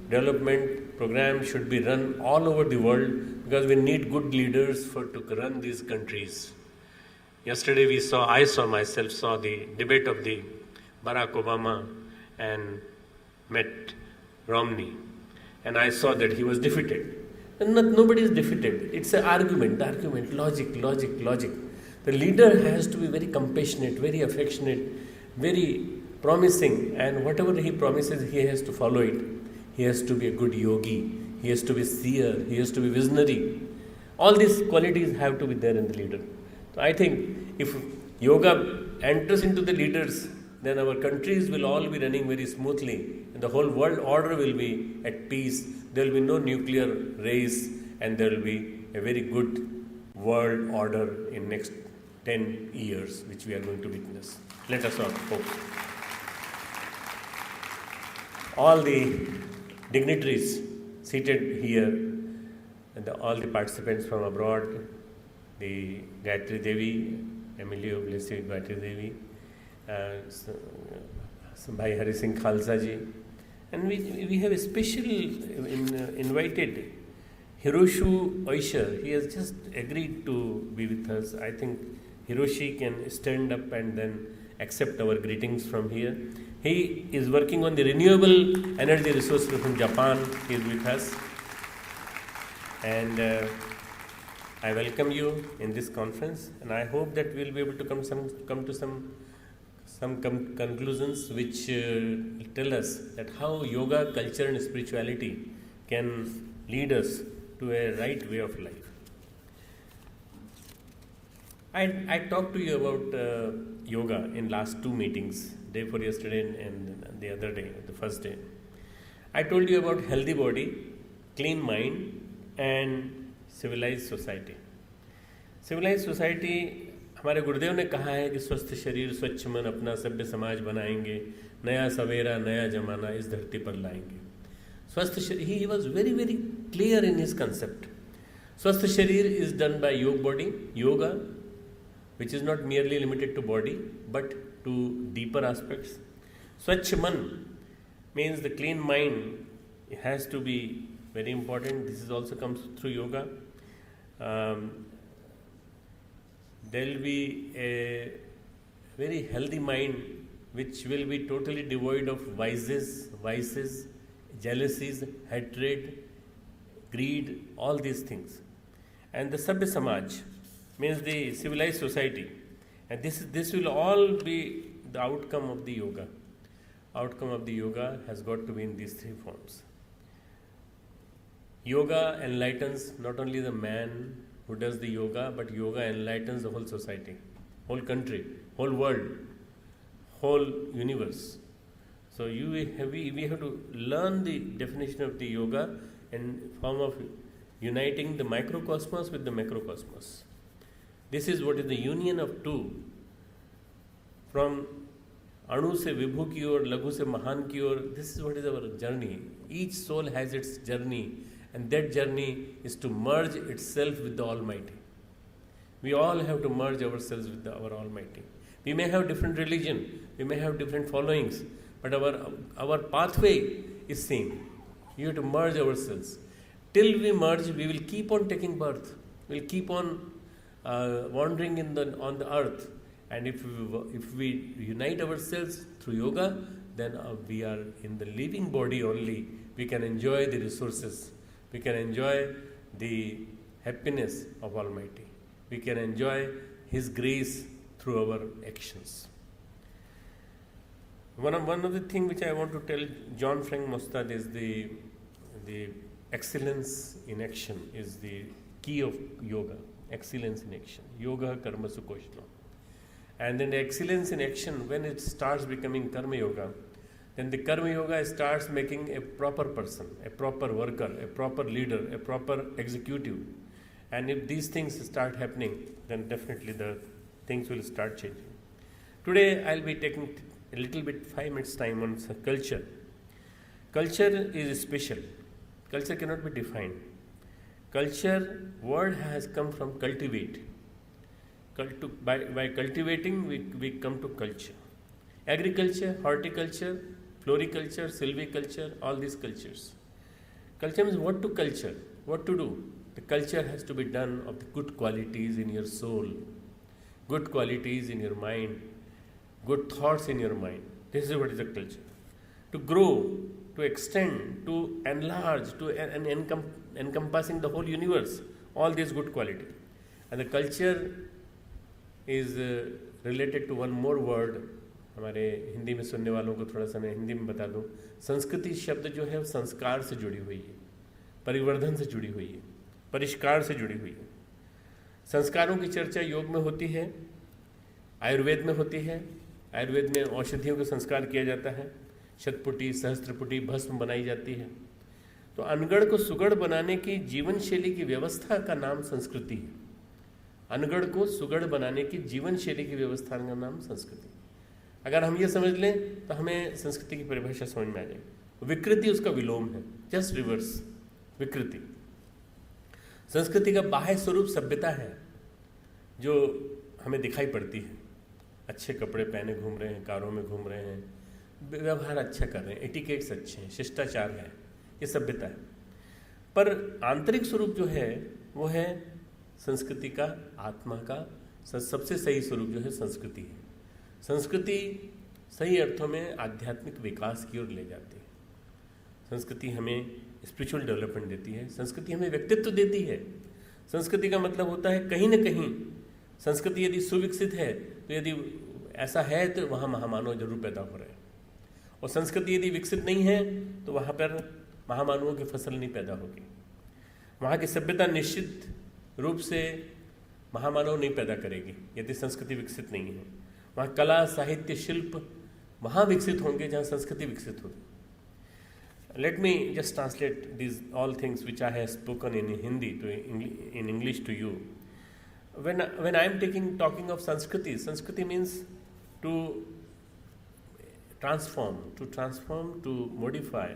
development program should be run all over the world, because we need good leaders to run these countries. Yesterday I saw the debate of the Barack Obama and Mitt Romney, and I saw that he was defeated. And nobody is defeated. It's an argument, logic. The leader has to be very compassionate, very affectionate, very promising, and whatever he promises, he has to follow it. He has to be a good yogi. He has to be seer. He has to be visionary. All these qualities have to be there in the leader. So I think if yoga enters into the leaders, then our countries will all be running very smoothly, and the whole world order will be at peace. There will be no nuclear race, and there will be a very good world order in next 10 years, which we are going to witness. Let us all hope. All the dignitaries seated here, and all the participants from abroad, the Gayatri Devi, Emily of Blessed Gayatri Devi, Bhai Hari Singh Khalsa ji, and we have a special invited Hiroshu Oisha. He has just agreed to be with us. I think Hiroshi can stand up and then accept our greetings from here. He is working on the renewable energy resource from Japan. He is with us, and I welcome you in this conference, and I hope that we will be able to come to some conclusions which tell us that how yoga, culture and spirituality can lead us to a right way of life. I talked to you about yoga in last two meetings, day before yesterday and the other day, the first day. I told you about healthy body, clean mind and civilized society. Civilized society, हमारे गुरुदेव ने कहा है कि स्वस्थ शरीर, स्वच्छ मन, अपना सभ्य समाज बनाएंगे, नया सवेरा, नया जमाना इस धरती पर लाएंगे. स्वस्थ शरीर, he was very, very clear in his concept. स्वस्थ शरीर is done by yoga, which is not merely limited to body, but to deeper aspects. Swachh man means the clean mind. It has to be very important. This is also comes through yoga. There will be a very healthy mind which will be totally devoid of vices, jealousies, hatred, greed, all these things. And the Sabya Samaj means the civilized society. And this will all be the outcome of the yoga. Outcome of the yoga has got to be in these three forms. Yoga enlightens not only the man who does the yoga, but yoga enlightens the whole society, whole country, whole world, whole universe. So we have to learn the definition of the yoga in form of uniting the microcosmos with the macrocosmos. This is what is the union of two. From Anu se Vibhu ki or, Laghu se Mahan ki or, this is what is our journey. Each soul has its journey, and that journey is to merge itself with the Almighty. We all have to merge ourselves with our Almighty. We may have different religion, we may have different followings, but our pathway is same. You have to merge ourselves. Till we merge, we will keep on taking birth. We will keep on wandering on the earth. And if we unite ourselves through yoga, then we are in the living body only. We can enjoy the resources. We can enjoy the happiness of Almighty. We can enjoy His grace through our actions. One of the things which I want to tell John Frank Mostad is the excellence in action is the key of yoga. Excellence in action. Yoga karma sukoshna. And then the excellence in action, when it starts becoming karma yoga, then the karma yoga starts making a proper person, a proper worker, a proper leader, a proper executive. And if these things start happening, then definitely the things will start changing. Today I'll be taking a little bit 5 minutes time on culture. Culture is special. Culture cannot be defined. Culture word has come from cultivate. By cultivating, we come to culture. Agriculture, horticulture, floriculture, silviculture, all these cultures. Culture means what to culture, what to do. The culture has to be done of the good qualities in your soul, good qualities in your mind, good thoughts in your mind. This is what is a culture. To grow, to extend, to enlarge, to encompassing the whole universe, all these good qualities. And the culture is related to one more word. हमारे हिंदी में सुनने वालों को थोड़ा सा मैं हिंदी में बता दूं. संस्कृति शब्द जो है वो संस्कार से जुड़ी हुई है, परिवर्धन से जुड़ी हुई है, परिष्कार से जुड़ी हुई है. संस्कारों की चर्चा योग में होती है, आयुर्वेद में होती है. आयुर्वेद में औषधियों का संस्कार किया जाता है, शतपुटी, सहस्त्रपुटी, भस्म बनाई जाती है. तो अनगढ़ को सुगढ़ बनाने की जीवन शैली की व्यवस्था का नाम संस्कृति है. अनगढ़ को सुगढ़ बनाने की जीवन शैली की व्यवस्था का नाम संस्कृति. अगर हम ये समझ लें तो हमें संस्कृति की परिभाषा समझ में आ जाएगी. विकृति उसका विलोम है, जस्ट रिवर्स. विकृति संस्कृति का बाह्य स्वरूप सभ्यता है जो हमें दिखाई पड़ती है. अच्छे कपड़े पहने घूम रहे हैं, कारों में घूम रहे हैं, व्यवहार अच्छा कर रहे हैं, एटिकेट्स अच्छे हैं, शिष्टाचार है, ये सभ्यता है. पर आंतरिक स्वरूप जो है वो है संस्कृति का, आत्मा का सबसे सही स्वरूप जो है संस्कृति है. संस्कृति सही अर्थों में आध्यात्मिक विकास की ओर ले जाती है. संस्कृति हमें स्पिरिचुअल डेवलपमेंट देती है. संस्कृति हमें व्यक्तित्व देती है. संस्कृति का मतलब होता है कहीं न कहीं संस्कृति यदि सुविकसित है तो यदि ऐसा है तो वहाँ महामानव जरूर पैदा हो रहे हैं. और संस्कृति यदि विकसित नहीं है तो वहाँ पर महामानवों की फसल नहीं पैदा होगी. वहाँ की सभ्यता निश्चित रूप से महामानव नहीं पैदा करेगी यदि संस्कृति विकसित नहीं है. वहाँ कला, साहित्य, शिल्प वहाँ विकसित होंगे जहाँ संस्कृति विकसित होगी. Let me just translate these all things which I have spoken in Hindi in English to you. When I am talking of Sanskriti, Sanskriti means to transform, to modify,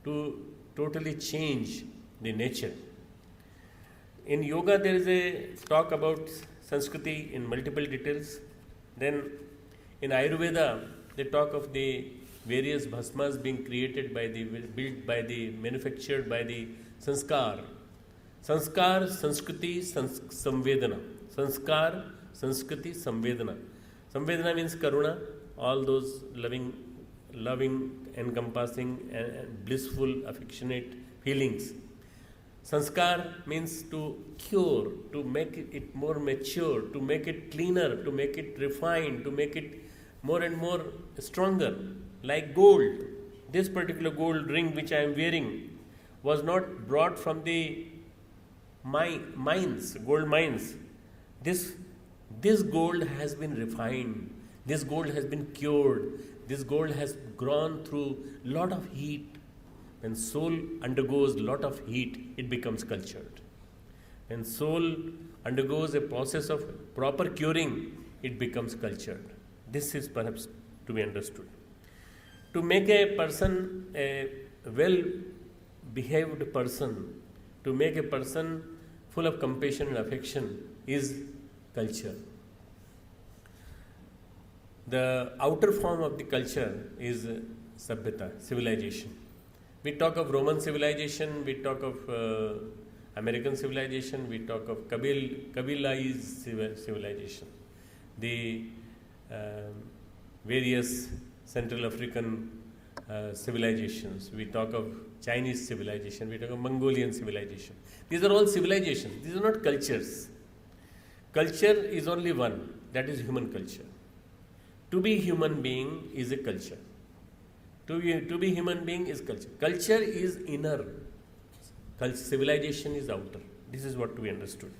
to totally change the nature. In yoga there is a talk about Sanskriti in multiple details. Then in Ayurveda they talk of the various bhasmas being created built by the, manufactured by the sanskar. Sanskar, Sanskriti, Samvedana. Sanskar, Sanskriti, Samvedana. Samvedana means karuna, all those loving, encompassing and blissful, affectionate feelings. Sanskar means to cure, to make it more mature, to make it cleaner, to make it refined, to make it more and more stronger. Like gold, this particular gold ring which I am wearing was not brought from the mines, gold mines. This gold has been refined, this gold has been cured, this gold has gone through lot of heat, When soul undergoes a lot of heat, it becomes cultured. When soul undergoes a process of proper curing, it becomes cultured. This is perhaps to be understood. To make a person a well-behaved person, to make a person full of compassion and affection is culture. The outer form of the culture is sabhyata, civilization. We talk of Roman civilization, we talk of American civilization, we talk of Kabilai's civilization, the various Central African civilizations, we talk of Chinese civilization, we talk of Mongolian civilization. These are all civilizations, these are not cultures. Culture is only one, that is human culture. To be human being is a culture. To be human being is culture. Culture is inner. Civilization is outer. This is what to be understood.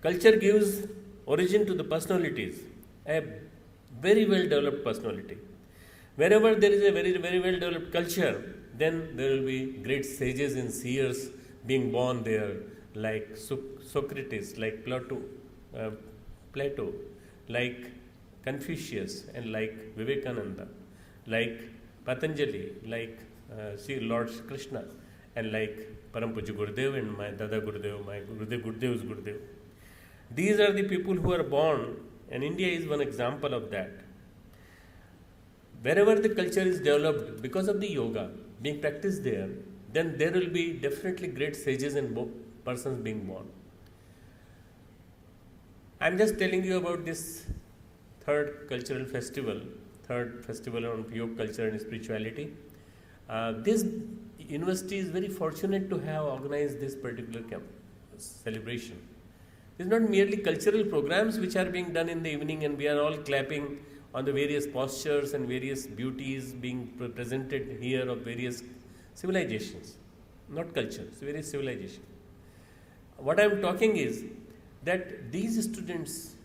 Culture gives origin to the personalities. A very well developed personality. Wherever there is a very, very well developed culture, then there will be great sages and seers being born there, like Socrates, like Plato, like Confucius, and like Vivekananda, like Patanjali, like Lord Krishna, and like Param Puja Gurudev and my Dada Gurudev, my Gurudev's Gurudev. These are the people who are born, and India is one example of that. Wherever the culture is developed because of the yoga being practiced there, then there will be definitely great sages and persons being born. I am just telling you about this third festival on yoga culture and spirituality. This university is very fortunate to have organized this particular celebration. It is not merely cultural programs which are being done in the evening and we are all clapping on the various postures and various beauties being presented here of various civilizations. Not cultures, various civilizations. What I am talking is that these students,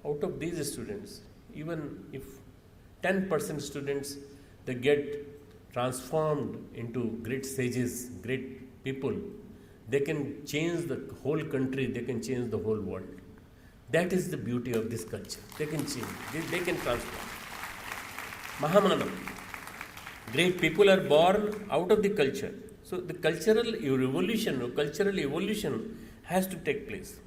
out of these students, even if 10% students, they get transformed into great sages, great people, they can change the whole country, they can change the whole world. That is the beauty of this culture. They can change, they can transform. Mahamanam. Great people are born out of the culture. So the cultural revolution or cultural evolution has to take place.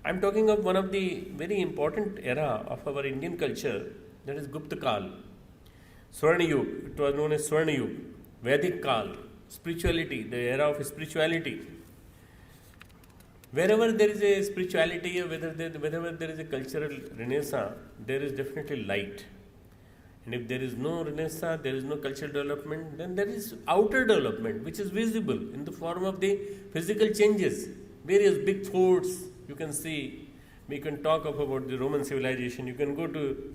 I am talking of one of the very important era of our Indian culture, that is Gupta Kal. Swarna Yuga, it was known as Swarna Yuga. Vedic Kal, spirituality, the era of spirituality. Wherever there is a spirituality or wherever there is a cultural renaissance, there is definitely light. And if there is no renaissance, there is no cultural development, then there is outer development which is visible in the form of the physical changes. Various big forts you can see. We can talk about the Roman civilization. You can go to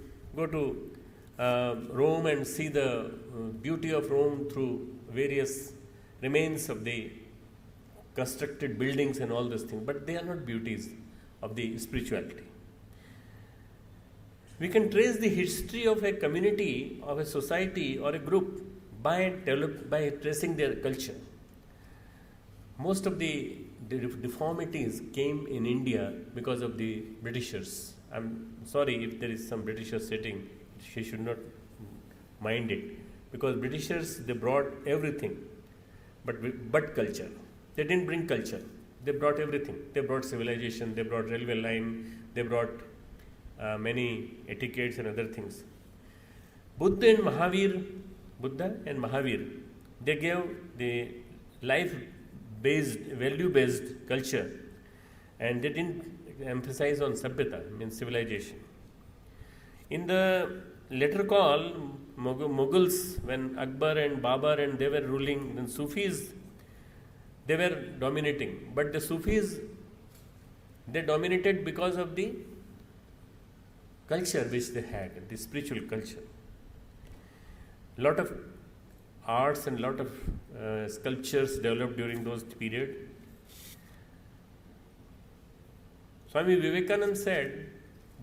Rome and see the beauty of Rome through various remains of the constructed buildings and all those things, but they are not beauties of the spirituality. We can trace the history of a community, of a society or a group by tracing their culture. Most of the deformities came in India because of the Britishers. I'm sorry if there is some Britisher sitting, she should not mind it, because Britishers, they brought everything but culture. They didn't bring culture, they brought everything. They brought civilization, they brought railway line, they brought many etiquettes and other things. Buddha and Mahavir, they gave the life-based, value-based culture, and they didn't emphasize on sabhyata, means civilization. In the later call, Mughals, when Akbar and Babar and they were ruling, then Sufis, they were dominating. But the Sufis, they dominated because of the culture which they had, the spiritual culture. Lot of arts and lot of sculptures developed during those period. Swami Vivekananda said,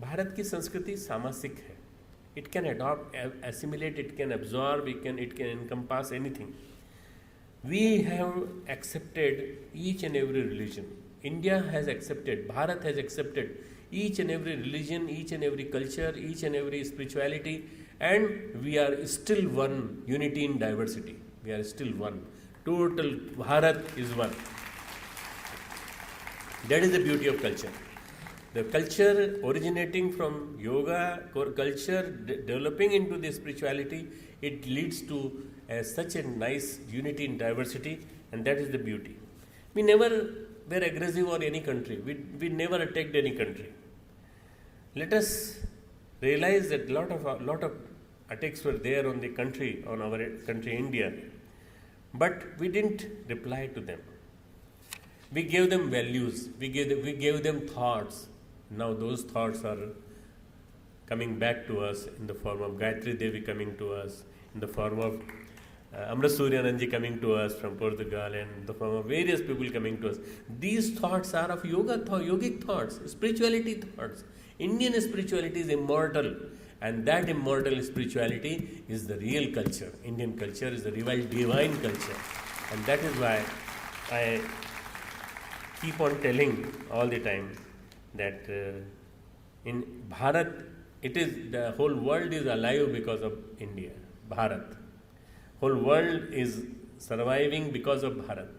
Bharat ki Sanskriti samasik hai. It can adopt, assimilate, it can absorb, it can encompass anything. We have accepted each and every religion. India has accepted, Bharat has accepted each and every religion, each and every culture, each and every spirituality, and we are still one, unity in diversity. We are still one. Total Bharat is one. That is the beauty of culture. The culture originating from yoga, culture developing into the spirituality, it leads to such a nice unity in diversity, and that is the beauty. We never were aggressive on any country. We never attacked any country. Let us realize that lot of attacks were there on the country, on our country India, but we didn't reply to them. We gave them values. We gave them thoughts. Now those thoughts are coming back to us in the form of Gayatri Devi coming to us, in the form of Amrit Suryananji coming to us from Portugal, and in the form of various people coming to us. These thoughts are of yogic thoughts, spirituality thoughts. Indian spirituality is immortal, and that immortal spirituality is the real culture. Indian culture is the real divine culture, and that is why I keep on telling all the time that in Bharat, it is the whole world is alive because of India, Bharat. Whole world is surviving because of Bharat.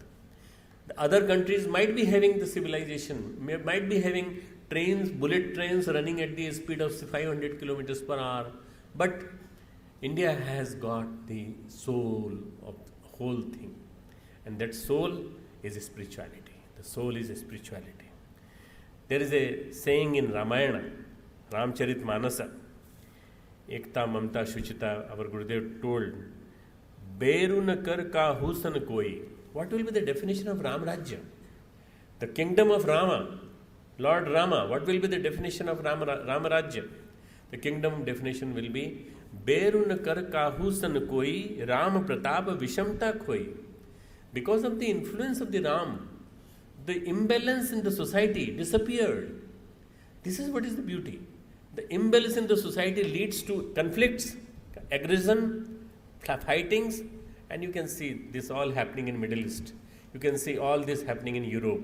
The other countries might be having the civilization, might be having trains, bullet trains running at the speed of 500 kilometers per hour, but India has got the soul of the whole thing, and that soul is spirituality. The soul is spirituality. There is a saying in Ramayana, Ramcharitmanasa, Ekta, Mamta, Shuchita, our Gurudev told, Beru na kar kahu san koi. What will be the definition of Ram Rajya? The kingdom of Rama, Lord Rama, what will be the definition of Rama Rajya? The kingdom definition will be Beru na kar kahu san koi, Ram Pratap Vishamta koi. Because of the influence of the Ram, the imbalance in the society disappeared. This is what is the beauty. The imbalance in the society leads to conflicts, aggression, fightings, and you can see this all happening in Middle East. You can see all this happening in Europe.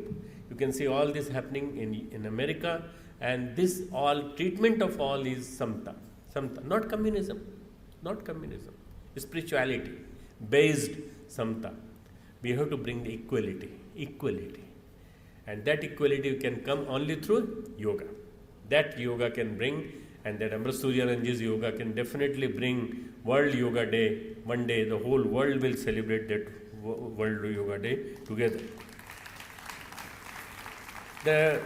You can see all this happening in America, and this all treatment of all is samta, not communism, spirituality based samta. We have to bring the equality, and that equality can come only through yoga. That yoga can bring, and that Amrit Suryananji's yoga can definitely bring World Yoga Day. One day the whole world will celebrate that World Yoga Day together. The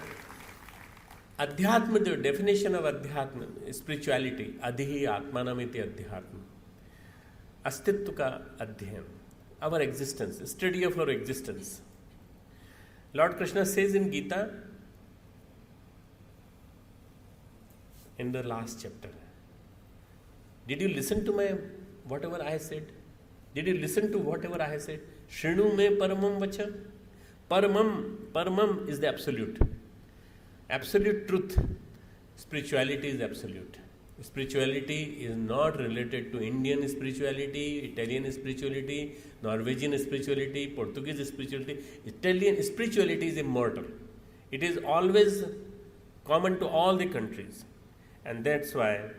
Adhyatma, the definition of Adhyatma, spirituality, Adhi Atmanamiti Adhyatma. Astitva ka adhyayan, our existence, study of our existence. Lord Krishna says in Gita, in the last chapter, did you listen to whatever I said? Did you listen to whatever I said? Shrinu me paramam vachan. Paramam is the absolute. Absolute truth. Spirituality is absolute. Spirituality is not related to Indian spirituality, Italian spirituality, Norwegian spirituality, Portuguese spirituality. Italian spirituality is immortal. It is always common to all the countries. And that's why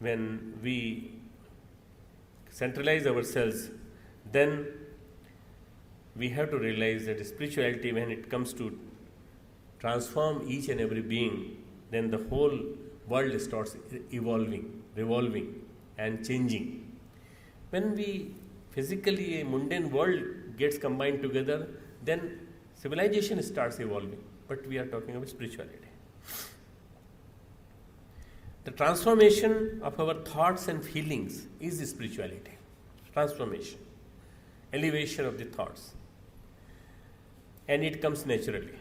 when we centralize ourselves, then we have to realize that spirituality, when it comes to transform each and every being, then the whole world starts evolving, revolving and changing. When we physically, a mundane world gets combined together, then civilization starts evolving. But we are talking about spirituality. The transformation of our thoughts and feelings is the spirituality. Transformation, elevation of the thoughts. And it comes naturally.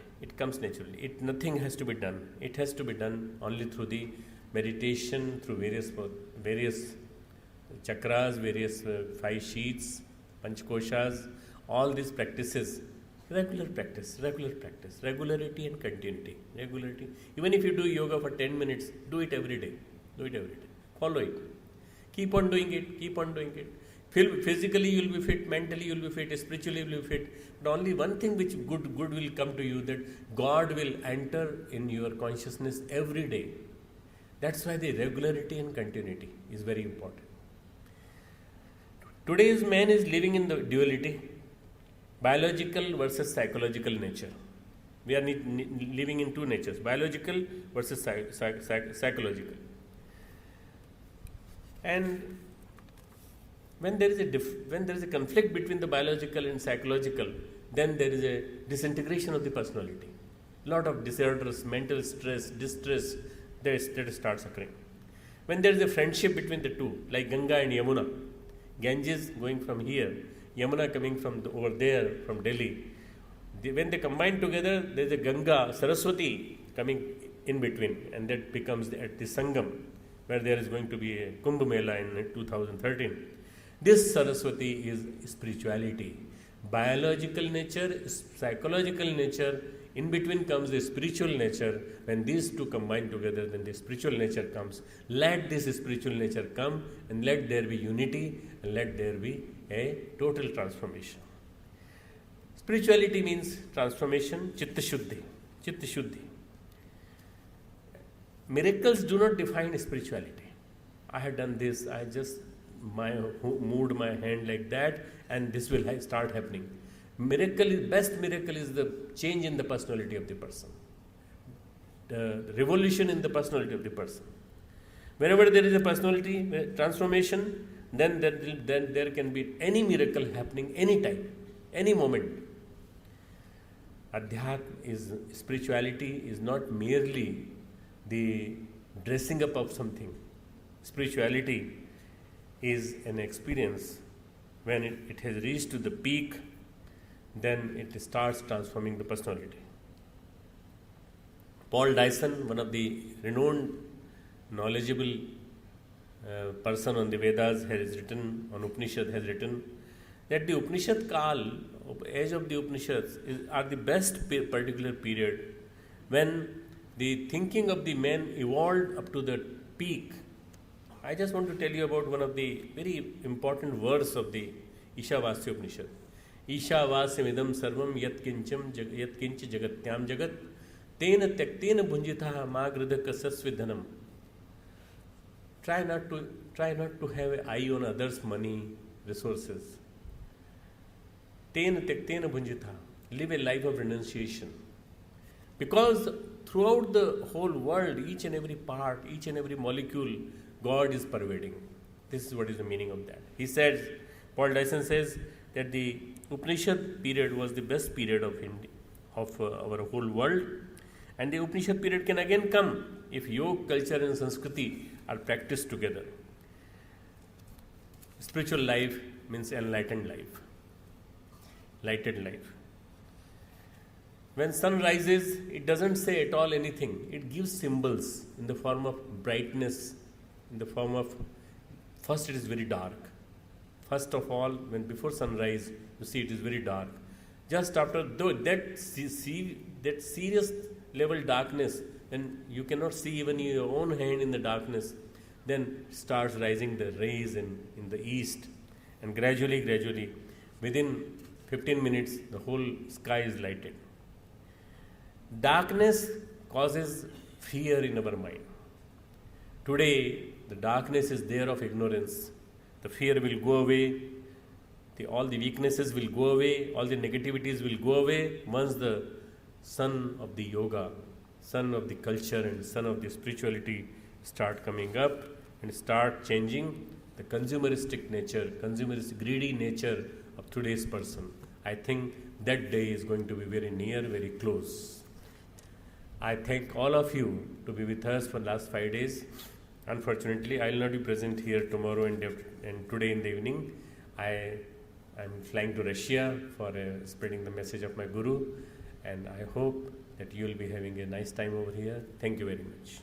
Nothing has to be done. It has to be done only through the meditation, through various chakras, various 5 sheets, panchkoshas, all these practices. Regular practice, regularity and continuity. Regularity. Even if you do yoga for 10 minutes, do it every day. Follow it. Keep on doing it. Physically you will be fit, mentally you will be fit, spiritually you will be fit. But only one thing which good will come to you, that God will enter in your consciousness every day. That's why the regularity and continuity is very important. Today's man is living in the duality, biological versus psychological nature. We are living in two natures, biological versus psychological. And when there is a conflict between the biological and psychological, then there is a disintegration of the personality. Lot of disorders, mental stress, distress, that starts occurring. When there is a friendship between the two, like Ganga and Yamuna, Ganges going from here, Yamuna coming from over there, from Delhi. When they combine together, there is a Ganga, Saraswati coming in between, and that becomes at the Sangam, where there is going to be a Kumbh Mela in 2013. This Saraswati is spirituality. Biological nature, psychological nature, in between comes the spiritual nature. When these two combine together, then the spiritual nature comes. Let this spiritual nature come, and let there be unity, and let there be a total transformation. Spirituality means transformation, Chitta Shuddhi. Chitta Shuddhi. Miracles do not define spirituality. I have done this, I just moved my hand like that, and this will start happening. Best miracle is the change in the personality of the person, the revolution in the personality of the person. Whenever there is a personality transformation, then there can be any miracle happening anytime, any moment. Adhyatma is spirituality is not merely the dressing up of something. Spirituality is an experience. When it has reached to the peak, then it starts transforming the personality. Paul Dyson, one of the renowned, knowledgeable person on the Vedas, has written, on Upanishad, has written that the Upanishad Kal, age of the Upanishads, are the best particular period when the thinking of the man evolved up to the peak. I just want to tell you about one of the very important verse of the Ishavasya Upanishad. Ishavasyamidam sarvam yat kinch jagatyam jagat tena tyaktena bhunjitha magradha kasasvidhanam. Try not to have an eye on others' money, resources. Tena tyaktena bhunjitha. Live a life of renunciation. Because throughout the whole world, each and every part, each and every molecule, God is pervading. This is what is the meaning of that. He says, Paul Dyson says that the Upanishad period was the best period of our whole world, and the Upanishad period can again come if yoga, culture and Sanskriti are practiced together. Spiritual life means enlightened life, lighted life. When sun rises, it doesn't say at all anything. It gives symbols in the form of brightness, in the form of, first it is very dark. First of all, when before sunrise, you see it is very dark. Just after that serious level darkness, then you cannot see even your own hand in the darkness, then starts rising the rays in the east. And gradually, within 15 minutes, the whole sky is lighted. Darkness causes fear in our mind. Today, the darkness is there of ignorance. The fear will go away, all the weaknesses will go away, all the negativities will go away once the sun of the yoga, sun of the culture and sun of the spirituality start coming up and start changing the consumeristic nature, greedy nature of today's person. I think that day is going to be very near, very close. I thank all of you to be with us for the last 5 days. Unfortunately, I will not be present here tomorrow and today in the evening. I am flying to Russia for spreading the message of my Guru, and I hope that you will be having a nice time over here. Thank you very much.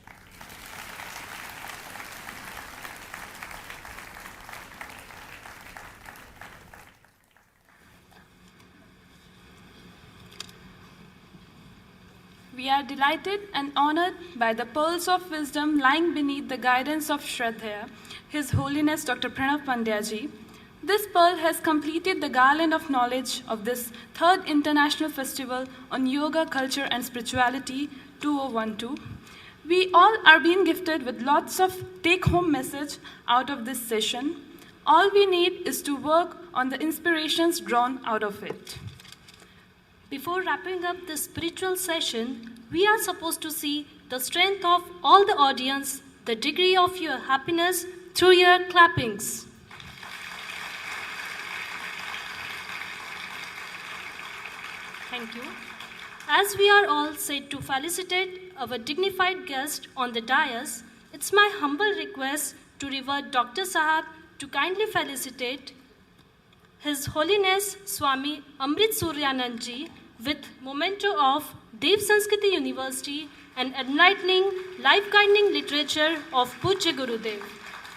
We are delighted and honored by the pearls of wisdom lying beneath the guidance of Shraddha, His Holiness Dr. Pranav Pandya ji. This pearl has completed the garland of knowledge of this third International Festival on Yoga, Culture and Spirituality 2012. We all are being gifted with lots of take-home message out of this session. All we need is to work on the inspirations drawn out of it. Before wrapping up this spiritual session, we are supposed to see the strength of all the audience, the degree of your happiness through your clappings. Thank you. As we are all set to felicitate our dignified guest on the dais, it's my humble request to revert Dr. Sahab to kindly felicitate His Holiness Swami Amrit Suryanand Ji with memento of Dev Sanskriti University and enlightening, life-guiding literature of Pujya Gurudev.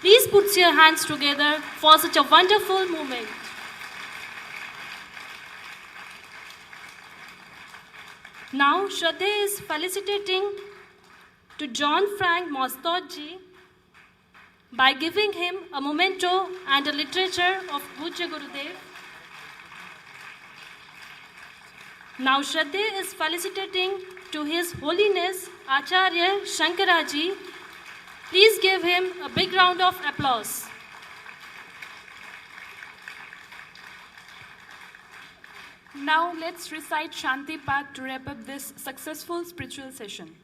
Please put your hands together for such a wonderful moment. Now, Shraddha is felicitating to John Frank Mostod Ji by giving him a memento and a literature of Pujya Gurudev. Now, Shraddha is felicitating to His Holiness Acharya Shankaraji. Please give him a big round of applause. Now let's recite Shanti Path to wrap up this successful spiritual session.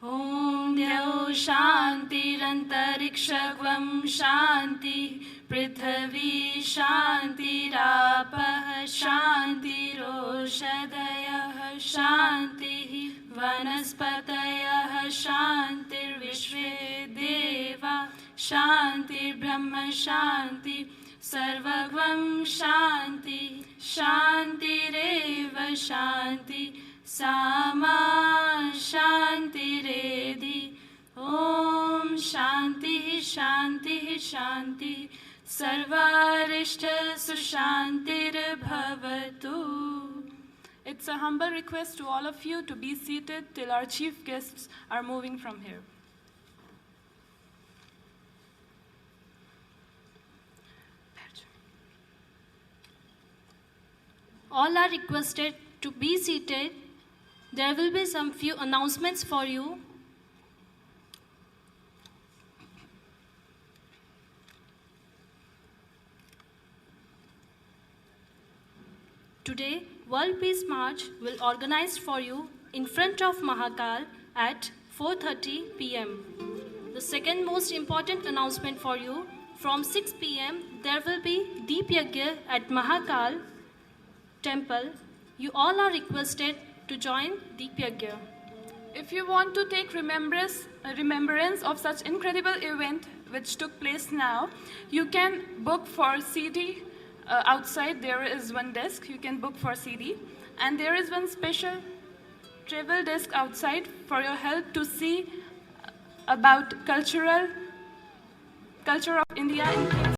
Om Deo Shanti Rantarikshagvam Shanti Prithvi Shanti Rapah Shanti Roshadayah Shanti Vanaspatayah Shanti Vishwavidyalaya Shanti Brahma Shanti Sarvagvam Shanti Shanti Reva Shanti Sama Shanti Redi Om Shanti Shanti Shanti Sarvarishta Sushantir Bhavatu. It's a humble request to all of you to be seated till our chief guests are moving from here. All are requested to be seated. There will be some few announcements for you. Today, World Peace March will organize for you in front of Mahakal at 4:30 p.m. The second most important announcement for you, from 6 p.m. there will be Deep Yagya at Mahakal temple. You all are requested to join Deep Yagya. If you want to take remembrance of such incredible event which took place now, you can book for CD. Outside there is one desk, you can book for CD. And there is one special travel desk outside for your help to see about culture of India in